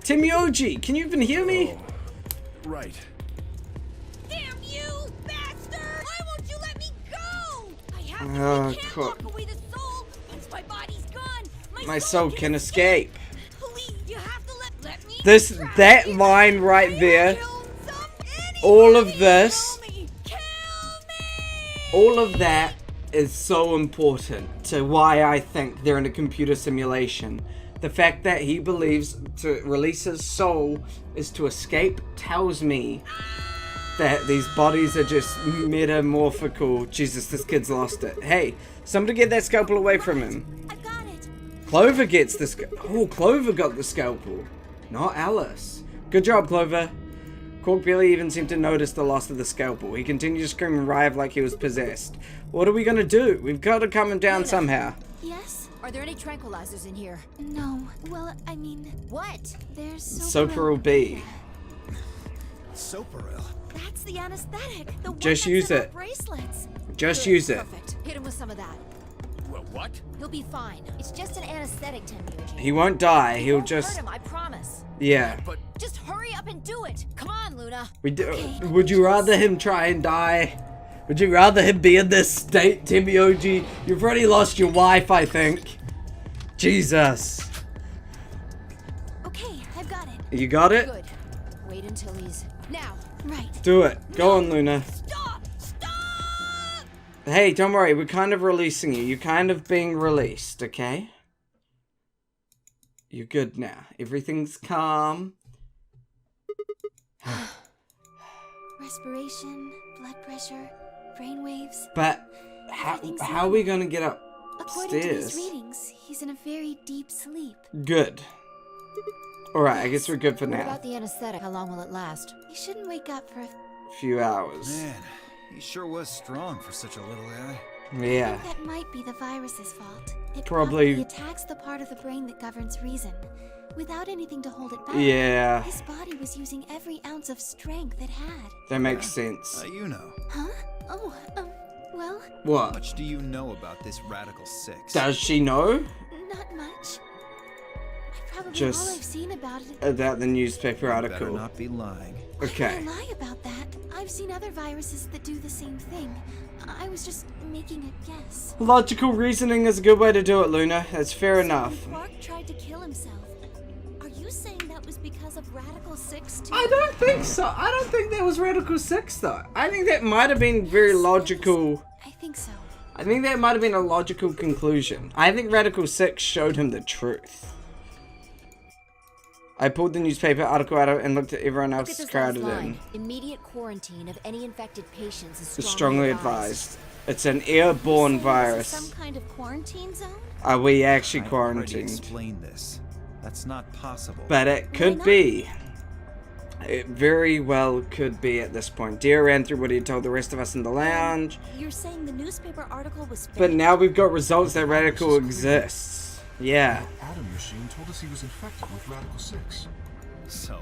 Timyoji, can you even hear me? Oh, right. Damn you, bastard! Why won't you let me go? I have to. Oh, I can't Quark. lock away the soul once my body's gone. My soul can escape. Please, you have to let me. That line right there. All of this. All of that is so important to why I think they're in a computer simulation. The fact that he believes to release his soul is to escape tells me that these bodies are just metamorphical. Jesus, this kid's lost it. Hey, somebody get that scalpel away from him. I got it. Clover gets the Clover got the scalpel, not Alice. Good job, Clover. Quark barely even seemed to notice the loss of the scalpel. He continued to scream and writhe like he was possessed. What are we gonna do? We've got to calm him down somehow. Yes? Are there any tranquilizers in here? No. Well, I mean... What? There's Soparil B. Soparil? That's the anesthetic. The one Just that's use in our it. bracelets. Just use it. Perfect. Hit him with some of that. What? He'll be fine. It's just an anesthetic, Tenmyoji. He won't die. He'll Won't just... hurt him, I promise. Yeah. But Just hurry up and do it. Come on, Luna. Would you rather him try and die? Would you rather him be in this state, Tenmyoji? You've already lost your wife, I think. Jesus. Okay, I've got it. You got it? Good. Wait until he's... Now. Right. Do it. Go on, Luna. Stop! Stop! Hey, don't worry. We're kind of releasing you. You're kind of being released, okay? You're good now. Everything's calm. Respiration, blood pressure, brain waves. But how are we gonna get According to upstairs? his readings, he's in a very deep sleep. Good. Alright, I guess we're good for What now. about the anesthetic? How long will it last? He shouldn't wake up for a... Few hours. Man, he sure was strong for such a little guy. Yeah. That might be the virus's fault. It Probably- attacks the part of the brain that governs reason. Without anything to hold it back. Yeah. His body was using every ounce of strength it had. That makes sense. You know. Huh? Oh, well, How What? much do you know about this Radical 6? Does she know not much. Probably Just all I've seen about it. about the newspaper Better article? not be lying. Okay. I can't lie about that. I've seen other viruses that do the same thing. I was just making a guess. Logical reasoning is a good way to do it, Luna. That's fair So enough. when Quark tried to kill himself. Are you saying that was because of Radical 6 too? I don't think so. I don't think that was Radical 6 though. I think that might have been very logical. I think so. I think that might have been a logical conclusion. I think Radical 6 showed him the truth. I pulled the newspaper article out and looked at everyone Look at else this crowded last line. in. Immediate quarantine of any infected patients is It's strongly strongly advised. It's an airborne Saying this is virus. some kind of quarantine zone? Are we actually I've already quarantined? explained this. That's not possible. But it could not? be. It very well could be at this point. Deer ran through what he told the rest of us in the lounge. You're saying the newspaper article was fake? But now we've got results that Radical exists. Yeah. Adam machine told us he was infected with Radical 6. So,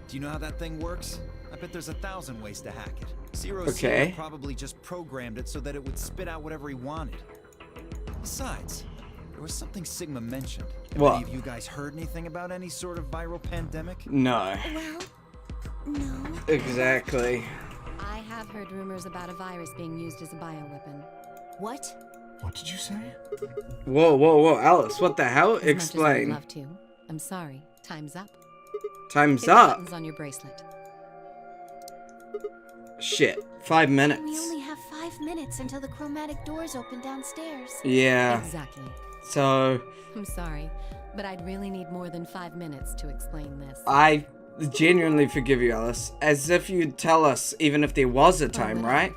do you know how that thing works? I bet there's 1,000 ways to hack it. Zero Okay. Zero probably just programmed it so that it would spit out whatever he wanted. Besides, there was something Sigma mentioned. Have What? any of you guys heard anything about any sort of viral pandemic? No. Well, no. Exactly. I have heard rumors about a virus being used as a bioweapon. What? What did you say? Whoa, whoa, whoa, Alice, what the hell? As much as I'd Explain. love to. I'm sorry. Time's up. Time's Hit the up. buttons on your bracelet. Shit. 5 We minutes. only have 5 minutes until the chromatic doors open downstairs. Yeah. Exactly. So, I'm sorry, but I'd really need more than 5 minutes to explain this. I genuinely forgive you, Alice. As if you'd tell us even if there was a time, would I? right?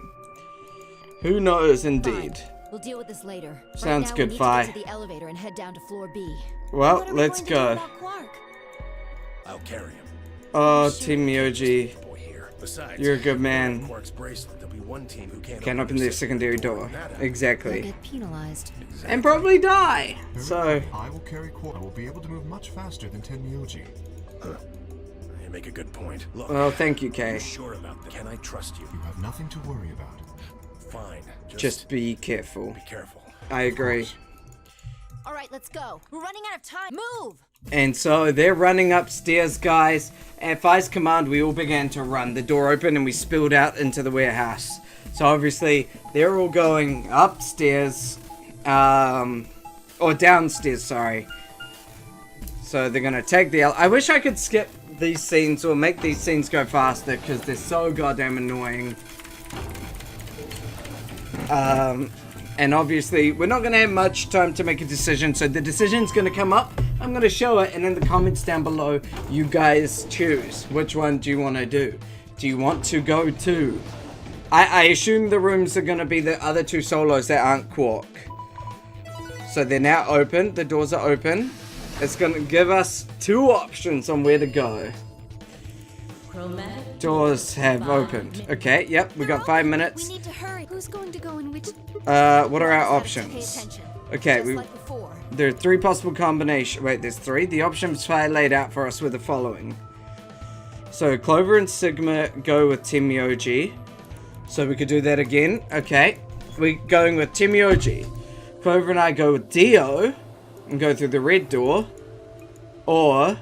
Who knows, indeed. Fine. We'll deal with this later. Sounds right now, good, we need Vi. to get to the elevator and head down to floor B. Well, What are we let's going to do go. about Quark? I'll carry him. Oh, Team Myoji. Boy here. Besides, You're a good man. Quark's bracelet. There'll be one team who can't Can't open the secondary door. They'll Exactly. get penalized. And probably die. Very So, well. I will carry Quark. I will be able to move much faster than Tenmyoji. You make a good point. Look. well, thank you, I'm Kay. sure about that. Can I trust you? You have nothing to worry about. Fine. Just be careful. be careful. I agree. All right, let's go. We're running out of time. Move! And so they're running upstairs, guys. At Fi's command, we all began to run. The door opened and we spilled out into the warehouse. So obviously, they're all going upstairs. Or downstairs, sorry. So they're gonna take the I wish I could skip these scenes or make these scenes go faster because they're so goddamn annoying. And obviously, we're not going to have much time to make a decision, so the decision's going to come up. I'm going to show it, and in the comments down below, you guys choose. Which one do you want to do? Do you want to go to? I assume the rooms are going to be the other two solos that aren't Quark. So they're now open. The doors are open. It's going to give us two options on where to go. Chromatic Doors have opened. Okay, yep, we got 5 We minutes. need to hurry. Who's going to go in which? What are our Just gotta pay options? attention. Okay, Just like before. there are 3 possible combinations. Wait, there's 3. The options I laid out for us were the following. So Clover and Sigma go with Timioji. So we could do that again. Okay, we're going with Timioji. Clover and I go with Dio and go through the red door. Or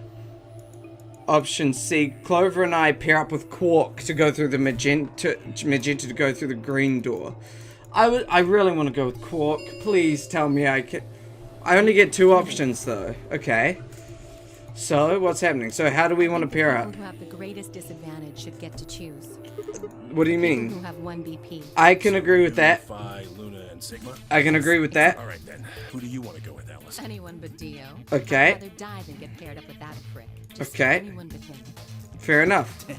option C, Clover and I pair up with Quark to go through the magenta to go through the green door. I really want to go with Quark. Please tell me I can. I only get 2 options though. Okay. So what's happening? So how do we want to pair up? People who have the greatest disadvantage should get to choose. What do you People who mean? have 1 BP. I can agree with that. Phi, Luna, and Sigma. I can agree with that. All right then. Who do you want to go with, Alice? Anyone but Dio. Okay. I'd rather die than get paired up with that prick. Just Okay. anyone but him. Fair enough. Damn.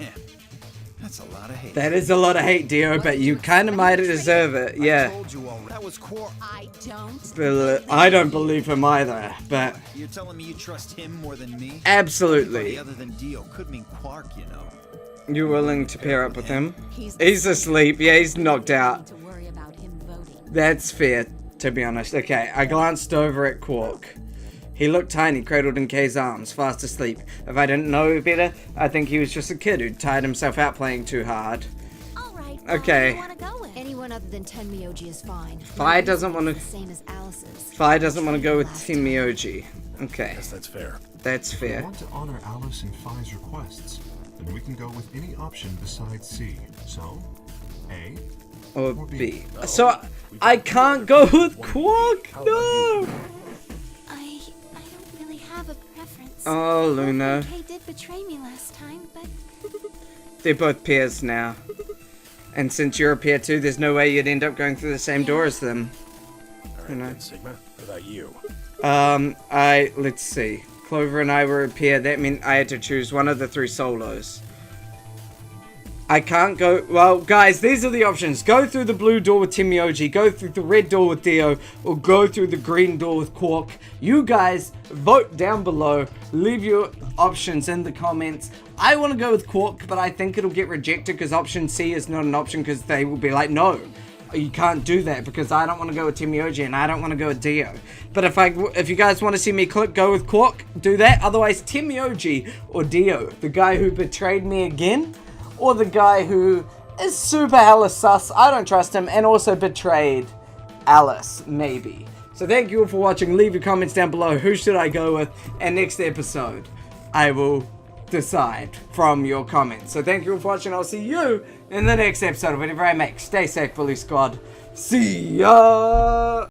That's a lot of hate. That is a lot of hate, Dio, but you kind of might deserve it. I Yeah. told you already. That was Quark. I don't. I don't believe him either, but You're telling me you trust him more than me? absolutely. Anybody other than Dio could mean Quark, you know. You're willing to pair up with him? He's Asleep. Yeah, he's knocked out. to worry about him voting. That's fair, to be honest. Okay, I glanced over at Quark. He looked tiny, cradled in Kay's arms, fast asleep. If I didn't know better, I think he was just a kid who'd tired himself out playing too hard. All right. Okay. Who do you want to go with? Anyone other than Tenmyoji is fine. Phi doesn't want to. The same as Alice's. Phi doesn't want to go with Timioji. Okay, Yes, that's fair. that's If we fair. want to honor Alice and Phi's requests, then we can go with any option besides C. So, A Or B. So I can't go with Quark. No. I don't really have a preference. Oh, Luna. Kay did betray me last time, but They're both pairs now. And since you're a pair too, there's no way you'd end up going through the same door as them. All right, then, Sigma. What about you? Let's see. Clover and I were a pair. That meant I had to choose one of the 3 solos. I can't go. Well, guys, these are the options. Go through the blue door with Timioji, go through the red door with Dio, or go through the green door with Quark. You guys vote down below. Leave your options in the comments. I want to go with Quark, but I think it'll get rejected because option C is not an option because they will be like, no, you can't do that because I don't want to go with Timioji and I don't want to go with Dio. But if you guys want to see me go with Quark, do that. Otherwise, Timioji or Dio, the guy who betrayed me again, or the guy who is super hella sus, I don't trust him, and also betrayed Alice, maybe. So thank you all for watching. Leave your comments down below. Who should I go with? And next episode, I will decide from your comments. So thank you all for watching. I'll see you in the next episode of whatever I make. Stay safe, Bully Squad. See ya!